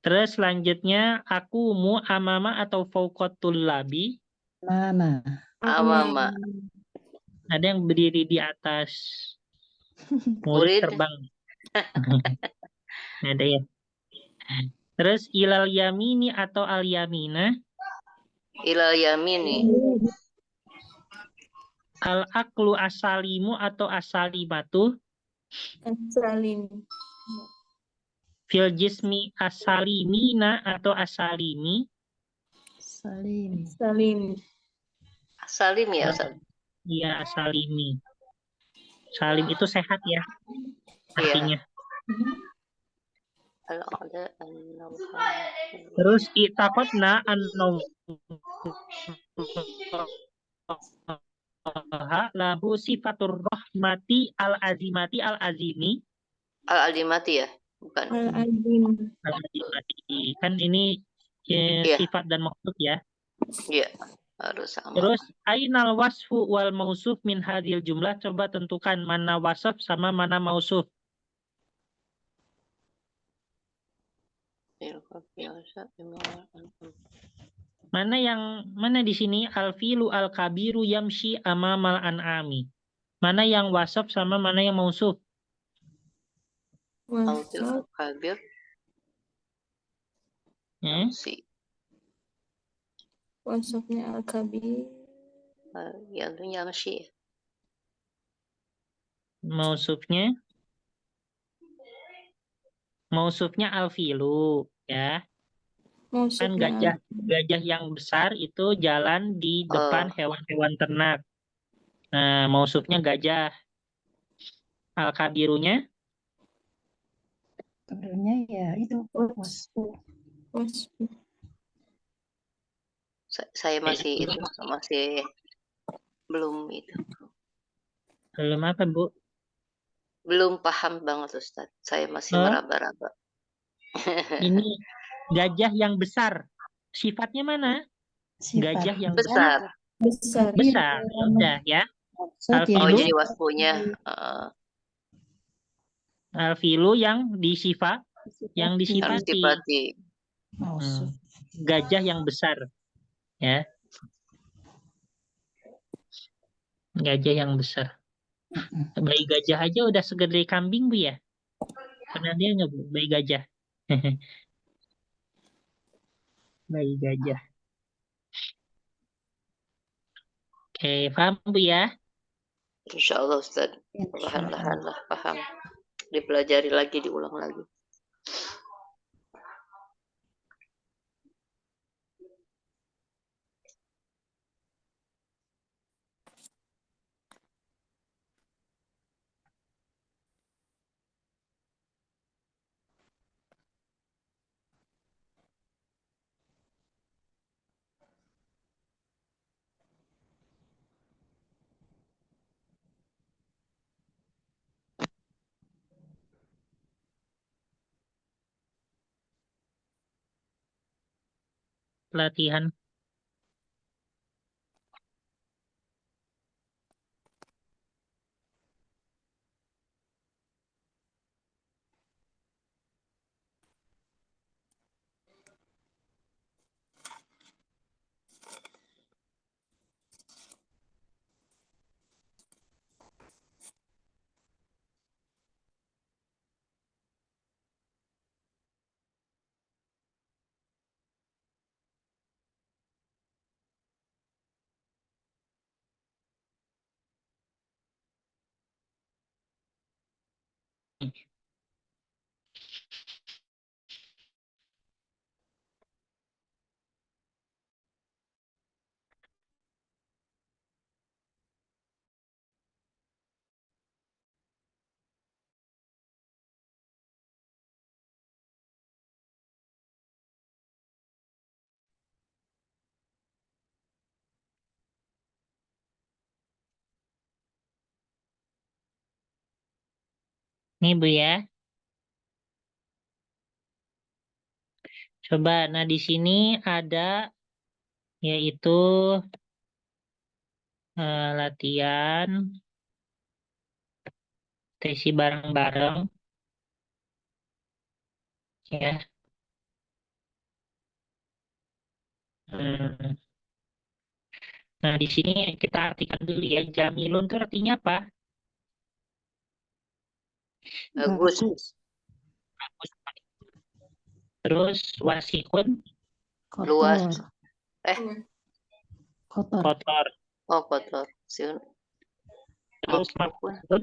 Terus selanjutnya aku mu amama atau fauqatul labi. Mama. Amama. Ada yang berdiri di atas murid Murid. terbang. Ada ya. Terus ilal yamini atau al yamina. Ilal yamini. Al aklu asalimu atau asalimatu. Salim. Fil jismi asalimina atau asalimi. Salim. Salim. Salim ya. Salim. Iya, asalimi. Salim itu sehat ya Iya. artinya. Al-ada Terus itaqadna an-nawha lahu sifatur rahmati al-azimati al-azimi. al-alimati ya. Bukan. Al-azim. Al-azimati. Kan ini Iya. sifat dan maksud ya. Iya. Harus sama. Terus ainal wasfu wal mausuf min hadil jumlah. Coba tentukan mana wasaf sama mana mausuf. Mana di sini al-filu al-kabiru yamshi amamal an'ami. Mana yang wasaf sama mana yang mausuf? Al-fil Wasaf. al-kabir. Si. Wasafnya al-kabir. Yang si. Mausufnya al-filu ya. Kan Maksudnya gajah yang besar itu jalan di depan hewan-hewan ternak. Nah, mausufnya gajah. Al-kabirunya Kabarnya ya itu wasfu. wasf. Saya masih itu masih belum itu. belum apa, Bu? Belum paham banget Ustaz. Saya masih Oh. meraba-raba. Ini gajah yang besar. Sifatnya mana? Gajah yang Besar. Besar. besar. Udah ya. Maksud Oh, yang jadi waspunya. Al-filu yang disifat, yang Harus disifati. dipati. maksud. Gajah yang besar. Ya. Gajah yang besar. Bayi gajah aja udah segede kambing, Bu ya? Pernah lihat nggak, Bu? Bayi gajah. Bayi gajah. Oke, paham, Bu ya? Insya Allah Ustaz. Perlahan-lahan lah paham. Dipelajari lagi, diulang lagi. Pelatihan. Nih Bu ya. Coba, nah di sini ada yaitu latihan isi bareng-bareng ya. Hmm. Nah di sini kita artikan dulu ya. Jamilun itu artinya apa? Bagus. Bagus. Terus wasihun Luas. Kotor. Kotor. kotor. Oh, kotor. Terus Maftuhun. mafhun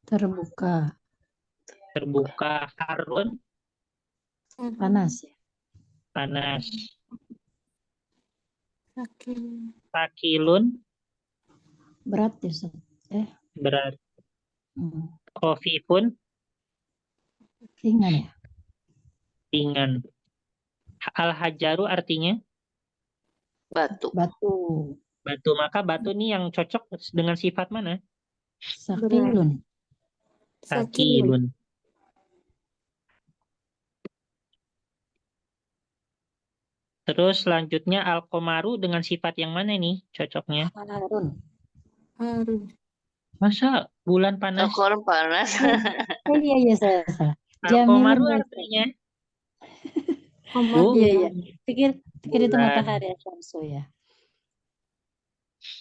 Terbuka. terbuka. Harun Panas ya. panas. Sakit. Takilun Berat ya, Ustaz. berat. Hmm. Khofifun Ringan ya. ringan. Al-hajaru artinya Batu. Batu. batu. Maka batu ini yang cocok dengan sifat mana? Sakilun. Sakilun. Terus selanjutnya al-qomaru dengan sifat yang mana nih cocoknya? Harun. Harun. Masa bulan panas? Kolam panas. Oh iya iya saya salah. Al-qomaru Jamilun ya, Ustaz. artinya Komar. Bu, Iya iya. Pikir itu bulan. matahari ya, Syamsu ya.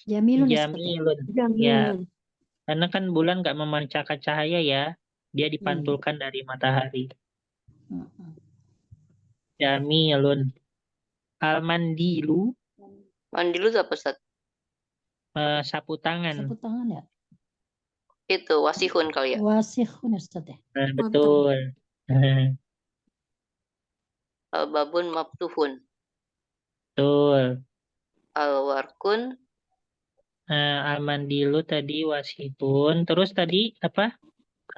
Jamilun ya, Ustaz ya. Jamilun. Ya, Jamilun. karena kan bulan nggak memancarkan cahaya ya. Dia Iya. dipantulkan dari matahari. Heeh. Jamilun. Al-mandilu Mandi lu apa, Ustaz? sapu tangan. Sapu tangan ya. Itu wasihun kali ya. Wasihun ya, Ustaz ya. Nah, betul. Babun maftuhun. Betul. Al-warkun. Al-mandilu tadi wasihun. Terus tadi apa?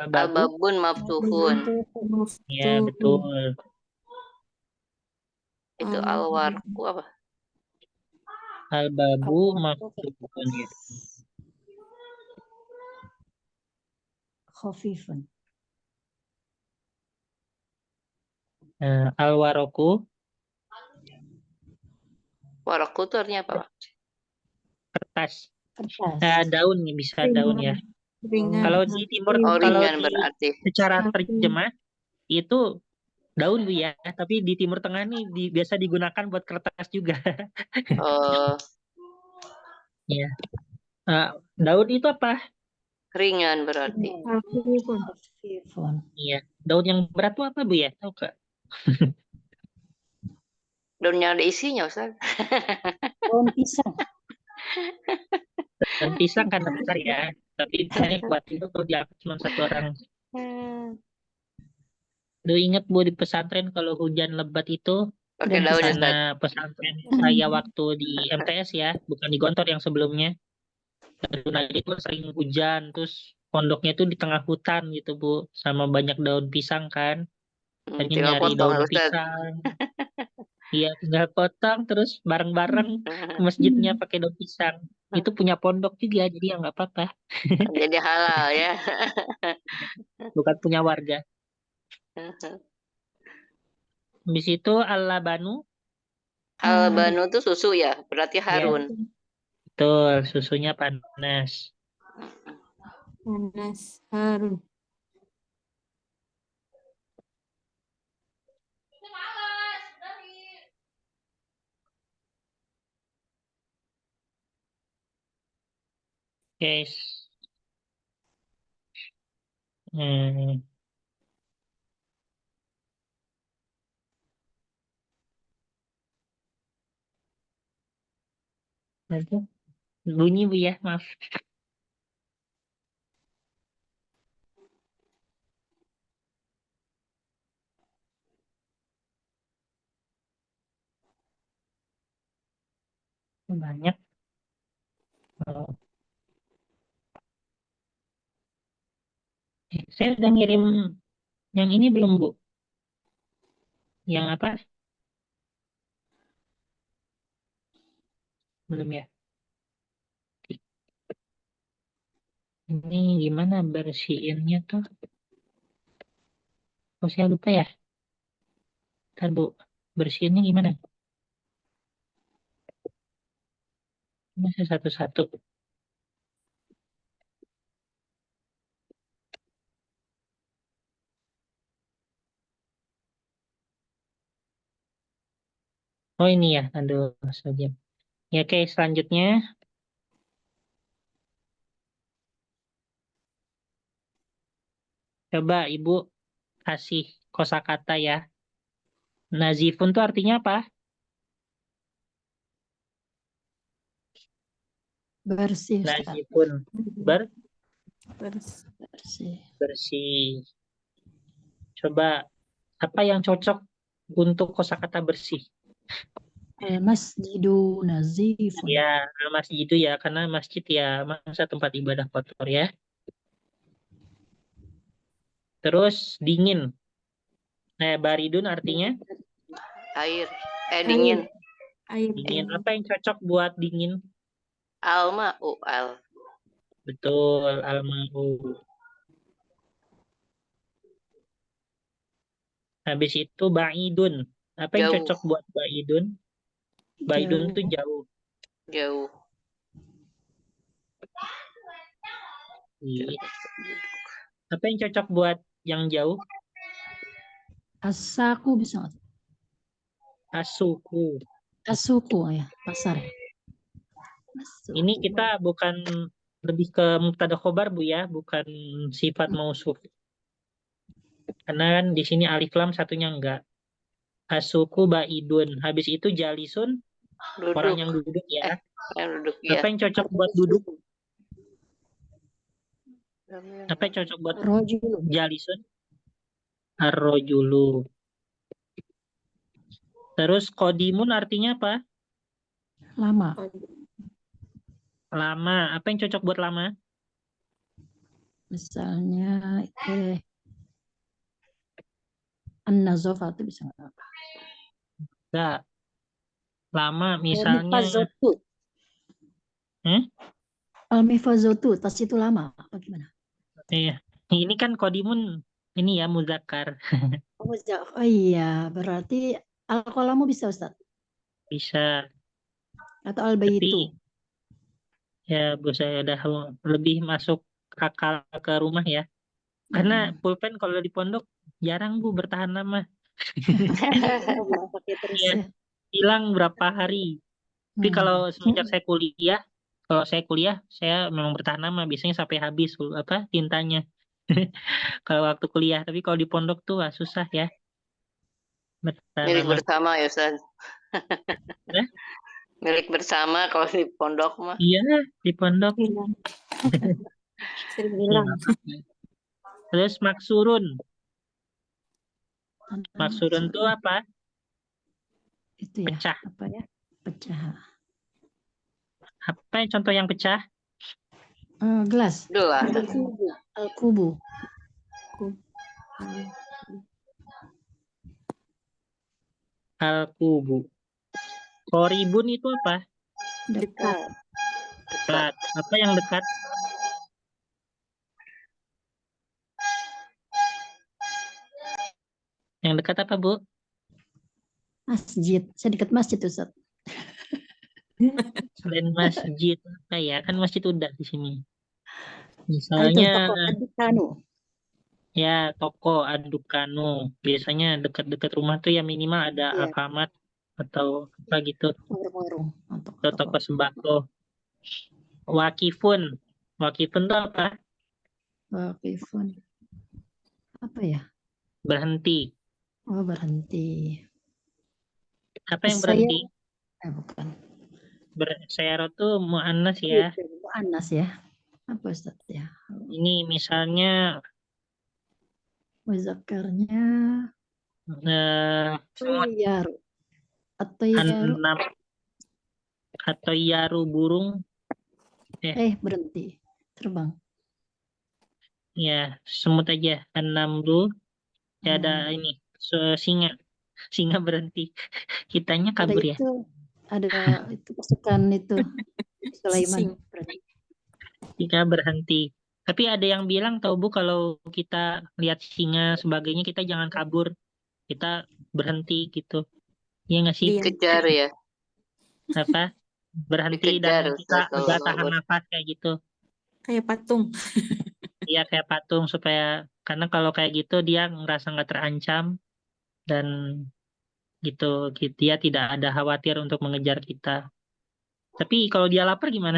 Al-babu? Al-babun maftuhun. Ya, betul. Itu al-warku apa? Al-babu maftuhun ya. Khafifun. Al-waroku Waraku itu artinya apa, Pak? kertas. Kertas. Daun nih, bisa daun ya. Ringan. Kalau di timur, Oh, kalau ringan di berarti. secara Tapi- terjemah itu daun Bu ya, tapi di Timur Tengah nih biasa digunakan buat kertas juga. Ya. Daun itu apa? Ringan berarti. Khafifun. Khafifun. Iya. Daun yang berat tuh apa Bu ya? Tahu nggak? Daunnya ada isinya, Ustaz. Daun pisang. Daun pisang kan besar ya, tapi saya kuat itu kalau diangkat cuma satu orang. Duh, ingat Bu di pesantren kalau hujan lebat itu Pakai Dan daun, Ustaz. karena pesantren saya waktu di MTS ya, bukan di Gontor yang sebelumnya. Nah, itu sering hujan, terus pondoknya itu di tengah hutan gitu Bu, sama banyak daun pisang kan. Tadi Tinggal nyari potong, daun ya, Ustaz. pisang. Iya, tinggal potong terus bareng-bareng ke masjidnya pakai daun pisang. Itu punya pondok juga, jadi ya nggak apa-apa. Jadi halal ya. Bukan punya warga. Habis itu al-labanu, Al-banu itu susu ya, berarti Harun. betul, susunya panas. Panas. Harun. Guys. Hmm. Itu bunyi Bu ya, maaf. Banyak. Oh. Saya udah ngirim yang ini belum Bu? Yang apa? Belum ya? Ini gimana bersihinnya tuh? Oh, saya lupa ya. Ntar Bu, bersihinnya gimana? Masa satu-satu. Oh ini ya, aduh, saja. Ya oke, selanjutnya coba Ibu kasih kosakata ya. Nazifun tuh artinya apa? Bersih, Ustaz. Nazifun ber Bersih. bersih. Coba apa yang cocok untuk kosakata bersih? Al-masjidu nazifun. Ya, masjid itu ya, karena masjid ya masa tempat ibadah kotor ya. Terus dingin. Baridun artinya Air. Air. Dingin. Air. dingin. Apa yang cocok buat dingin? Alma. Al. Betul, almau. Habis itu baidun. Apa yang Jauh. cocok buat baidun? Baidun Jauh. tuh jauh. Jauh. Iya. Apa yang cocok buat yang jauh? Asaku bisa nggak? Asuku. Asuku ya, pasar. Asuku. Ini kita bukan lebih ke mubtada khobar Bu ya, bukan sifat mausuf. Karena kan di sini alif lam satunya enggak. Asuku baidun. Habis itu jalisun orang Duduk. yang duduk ya. Yang duduk ya. Apa yang cocok buat duduk? Apa yang cocok buat Rojulu. jalisun? Ar-rojulu. Terus kodimun artinya apa? Lama. Lama. Apa yang cocok buat lama? Misalnya an-nazafah itu bisa nggak? Enggak. Lama misalnya. Al-mifazatu. Al-mifazatu, tas itu lama. Apa gimana? Iya. Ini kan kodimun ini ya muzakkar. Oh iya, berarti al-qalamu bisa Ustaz? Bisa. Atau al-baitu? Tapi ya Bu saya udah lebih masuk akal ke rumah ya. Karena pulpen kalau di pondok jarang Bu bertahan lama. Pakai terus Iya. ya. Hilang berapa hari. Tapi kalau semenjak saya kuliah, saya memang bertahan lama. Biasanya sampai habis apa tintanya. Kalau waktu kuliah. Tapi kalau di pondok tuh susah ya. Bertahan Milik lama. bersama ya Ustaz. Hah? Milik bersama kalau di pondok mah. Iya, di pondok. Hilang. Sering Ya, hilang. nggak apa-apa. Terus maksurun. Maksurun tuh apa? Itu ya. Pecah. Apa ya? Pecah. Apa yang contoh yang pecah? Gelas. Gelas. Al-kubu. Al-kubu. Koribun itu apa? Dekat. Dekat. Apa yang dekat? Yang dekat apa, Bu? Masjid. Saya dekat masjid Ustaz. Selain masjid apa ya? Kan masjid udah di sini. Itu Misalnya toko Adikanu. ya toko Adukanu. Biasanya dekat-dekat rumah tuh ya minimal ada Iya. Alfamart atau apa gitu. Warung-warung. Atau toko sembako. Wakifun. Wakifun tuh apa? Wakifun. Apa ya? Berhenti. Oh, berhenti. Apa yang berhenti? Bukan. Bersayaro tuh mu'annas ya. Anas ya. Apa Ustaz ya? Ini misalnya Muzakarnya semut yaru. Atau yaru. enam atau yaru burung Berhenti. Terbang. ya semut aja enamlu ya ada ini singa berhenti kitanya Ada kabur ya itu. Ada itu pasukan itu. Sulaiman. Sing. Berhenti. singa berhenti Tapi ada yang bilang tahu Bu kalau kita lihat singa sebagainya kita jangan kabur, kita berhenti gitu. Iya nggak sih? Diam. Kejar ya. Apa? Berhenti Dikejar dan Ustaz kita kalau agak tahan kabur. nafas kayak gitu. Kayak patung. Iya kayak patung supaya karena kalau kayak gitu dia ngerasa nggak terancam dan gitu, dia tidak ada khawatir untuk mengejar kita. Tapi kalau dia lapar gimana?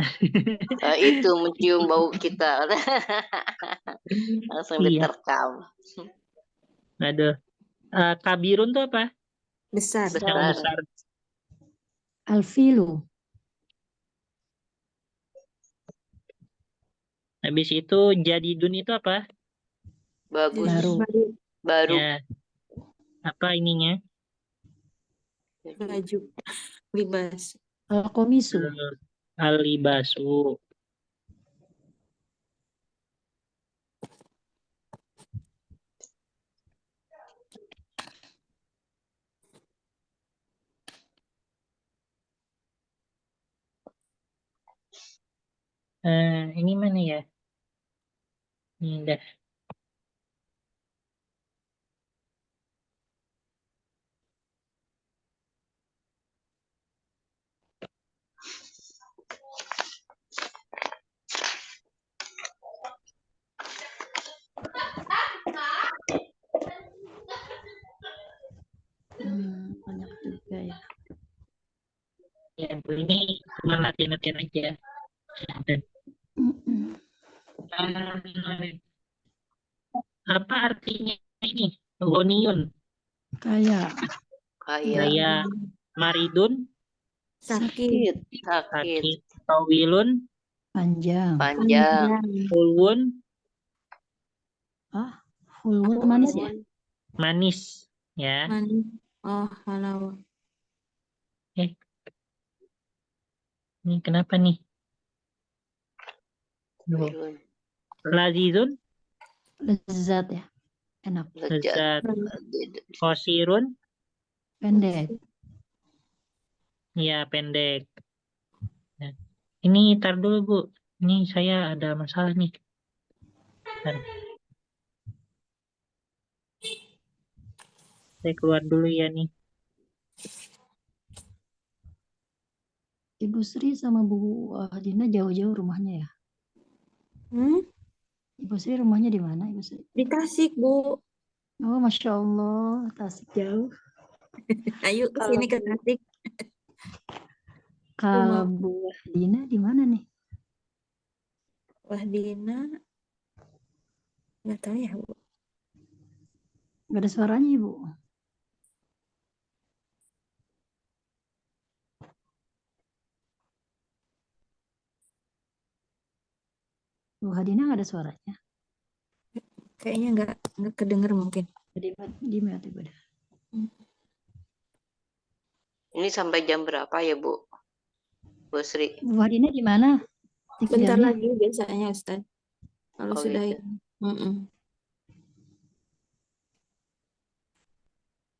Itu mencium bau kita. Langsung Iya, diterkam. aduh. Kabirun tuh apa? Besar. Yang Besar. besar. Alfilu. Habis itu jadidun itu apa? Bagus. Baru. Baru. Ya, apa ininya? Baju. Libas. Alkomisu. Alibasu. Ini mana ya? Ini dah. Banyak juga ya. Ya, Bu, ini cuma latihan-latihan aja. Mm-mm. Apa artinya ini? Goniun. Kayak Kayak Kayak maridun, Sakit. sakit. sakit. Tawilun, panjang. Panjang. ulwun, Hulwun manis ya. manis. Ya. Manis. Oh, halau. Ini kenapa nih? Duh. Bilun. Lazizun, Lezat ya. Enak. Lezat. lezat. Qasirun, Pendek. ya pendek. Nah, ini tar dulu Bu. Ini saya ada masalah nih. Bentar. Saya keluar dulu ya nih. Ibu Sri sama Bu Dina jauh-jauh rumahnya ya. Ibu Sri rumahnya di mana Ibu Sri? Di Tasik, Bu. Oh, Masya Allah, Tasik jauh. Ayo ke sini ke Tasik. Kalau Bu Dina di mana nih? Wah, Dina. Nggak tahu ya, Bu. Gak ada suaranya Ibu. Bu Hadina gak ada suaranya. Kayaknya nggak kedenger mungkin. Jadi di mana Ibu? Ini sampai jam berapa ya, Bu? Bu Sri. Bu Hadina di mana? Bentar Jamnya? lagi biasanya, Ustaz. Kalau Oh, sudah gitu. ini.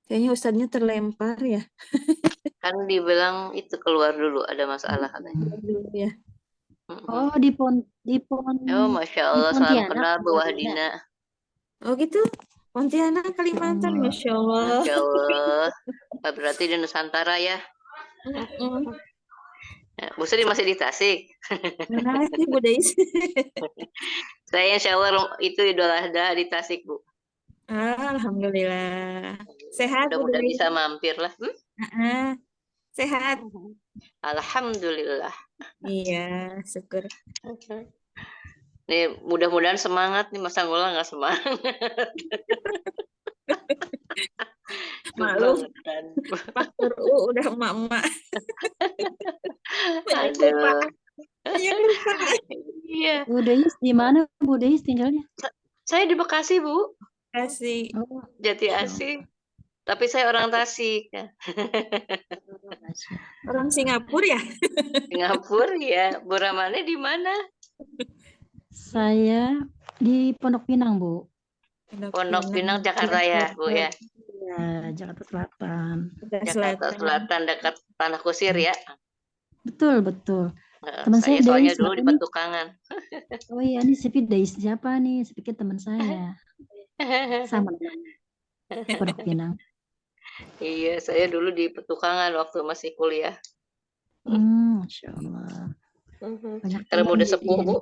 Kayaknya Ustaznya terlempar ya. Kan dibilang itu keluar dulu, ada masalah katanya. Dulu ya. Oh, di Pon Oh, Masya Allah, di salam Pontianak, kenal Bu Bu Wahidina. Oh gitu. Pontianak, Kalimantan, Masya Allah. Masya Allah. Berarti di Nusantara ya. Mm-mm. Ya, Bu Sri masih di Tasik. Makasih, Bu Dais. Saya insya Allah itu Idul Adha di Tasik, Bu. Alhamdulillah. Sehat, Bu Mudah-mudahan Dais. bisa mampir lah. Sehat. Alhamdulillah. Iya, syukur. Nih, mudah-mudahan semangat nih, Mas Anggula nggak semangat. Maklum. Kebangetan. Pak Puru udah emak-emak. Aduh. Yang lupa. Iya. Bu Deis di mana Bu Deis tinggalnya? Saya di Bekasi, Bu. Kasih. Oh, Jati Asih. Tapi saya orang Tasik. Orang Singapura ya? Singapura ya. Bu Ramane di mana? saya di Pondok Pinang, Bu. Pondok Pinang, Jakarta ya, Bu ya. Ya, Jakarta Selatan. Jakarta Selatan dekat Tanah Kusir ya. Betul, betul. Teman Saya saya soalnya Dais dulu di siapa nih? Petukangan. Oh iya, ini Sivi Dais siapa nih? Saya pikir teman saya. Sama Pondok Pinang. Iya, saya dulu di Petukangan waktu masih kuliah. Masya Allah. Banyak Karena teman udah jadi sepuh, Bu.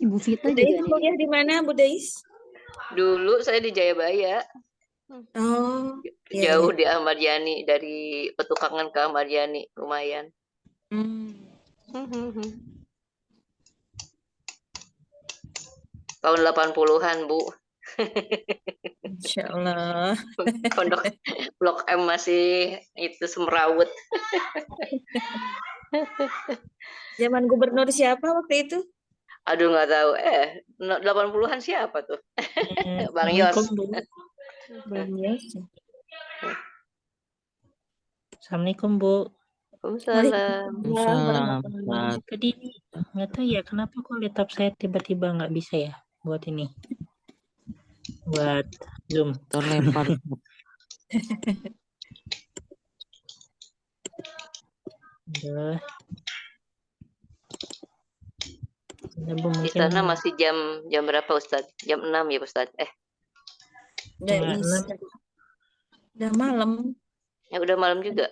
Ibu Vita Bu Dais juga nih. kuliah di mana, Bu Dais? Dulu saya di Jayabaya, Oh, iya, jauh iya. di Ahmad Yani, dari Petukangan ke Ahmad Yani, lumayan. Hmm. Tahun 80-an, Bu. Insya Allah. Pondok Blok M masih itu semrawut. Zaman gubernur siapa waktu itu? Aduh, nggak tahu. 80-an siapa tuh? Bang Yos. Assalamualaikum, Bu. Bang Yos. Assalamualaikum, Bu. Waalaikumsalam. Salam. warahmatullahi. Tadi nggak tahu ya kenapa kok laptop saya tiba-tiba nggak bisa ya buat ini, buat Zoom. Terlempar. Aduh. Ya, Bu, Di mungkin sana masih jam berapa, Ustaz? Jam 6 ya, Ustaz? Udah Setengah Isya. Udah malam. Ya udah malam juga.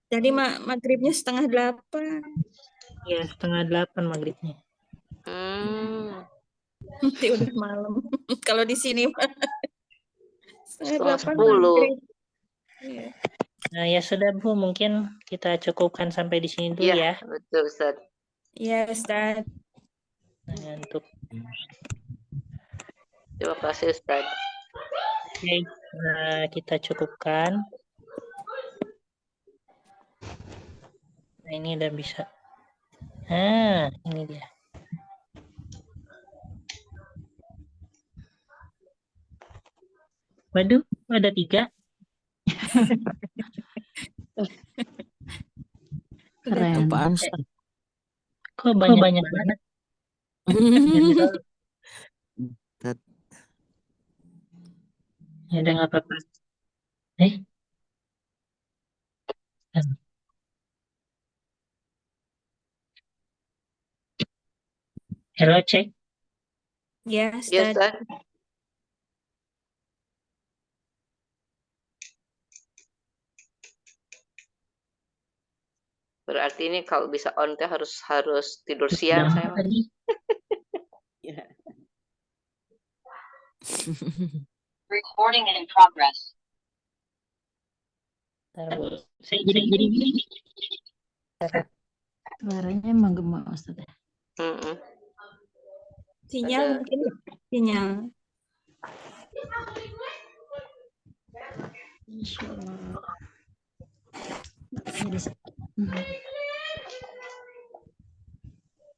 Tadi maghribnya 7:30. ya 7:30 maghribnya. Nanti udah malam. Kalau di sini mah 7:30 10. maghrib. Iya. Nah ya sudah Bu, mungkin kita cukupkan sampai di sini dulu Iya, ya. betul, Ustaz. Iya, Ustaz. Nah, untuk Terima kasih, Ustaz. Oke, nah, kita cukupkan. Nah, ini udah bisa. Nah, ini dia. Waduh, ada 3. Keren. Apaan, Ustaz? Kok banyak banget? Ustaz. Ya udah nggak apa-apa. Halo, cek. Ya, Ya, Ustaz. Ustaz. Berarti ini kalau bisa on teh harus tidur siang Jam saya. apa tadi? Recording in progress. Bentar, Bu. Saya jadi gini. Suaranya emang gemak Ustaz ya. Sinyal Ada. mungkin. Sinyal. Insya Allah. Jadi,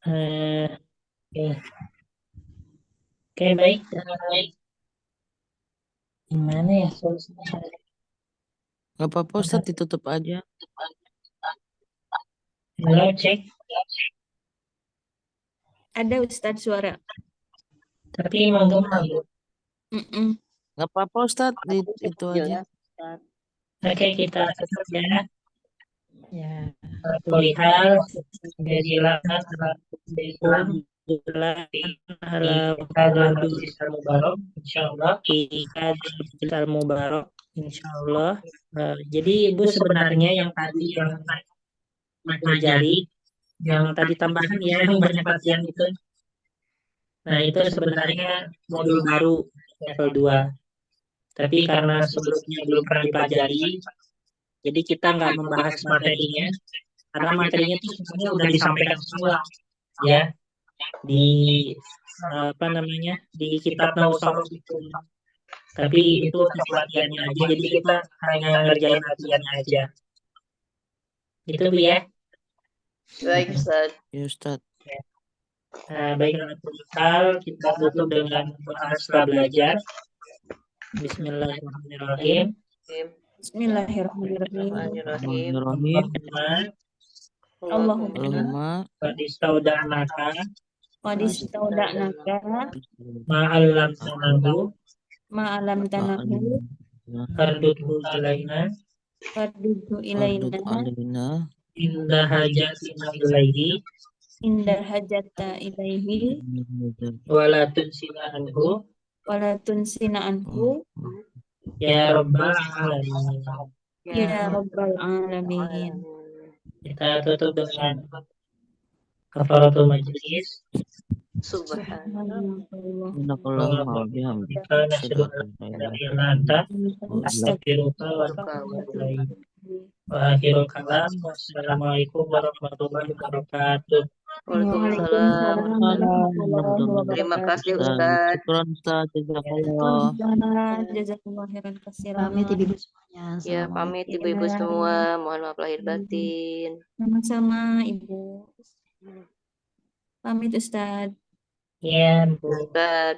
Oke. Oke, baik. Gimana ya solusinya? Gak apa-apa, Ustaz, ditutup aja. Halo, cek. Ada Ustaz suara. Tapi menggema, Bu. Gak apa-apa, Ustaz, itu aja. Oke, kita tutup ya. ya. Perihal jadilah mubarok insyaallah mubarok insyaallah. Jadi Ibu sebenarnya yang tadi yang pelajari yang tadi tambahan ya yang banyak latihan itu. Nah, itu sebenarnya modul baru level 2. Tapi karena sebelumnya belum pernah dipelajari, jadi kita nggak membahas materinya. Karena materinya itu sebenarnya udah disampaikan semua ya di di kitab Nausaurus itu. Tapi itu untuk latihannya aja, jadi kita hanya ngerjain latihannya aja. Gitu Bu ya. Baik, Ustaz. Ya, Ustaz. Baiklah, kita tutup dengan doa setelah belajar. Bismillahirrahmanirrahim. Bismillahirrahmanirrahim. Allahumma Fadistauda'naka Wadistauda'naka ma'alam tanahu ma'alam tanahu fardudhu alaina farduhu ilaina alaina Indah hajatina ilaihi indah hajata ilaihi wala tunsina anhu wala tunsina anhu ya rabbal alamin. ya rabbal alamin. Kita tutup dengan kafaratul majlis. Subhanallah. Subhanallah. Kita nasyhadu an la ilaha illa anta astaghfiruka wa atubu ilaik. Wa akhirul kalam. Wassalamualaikum warahmatullahi wabarakatuh. Waalaikumsalam. Warahmatullahi Terima wabarakatuh. kasih Ustaz. Syukran Ustaz, jazakallah. Jazakallah khairan katsiran. Pamit ibu semuanya. Ya, Assalamualaikum. pamit ibu-ibu semua. Mohon maaf lahir batin. Sama-sama Ibu. Pamit Ustaz. Ya, Bu. Ustaz.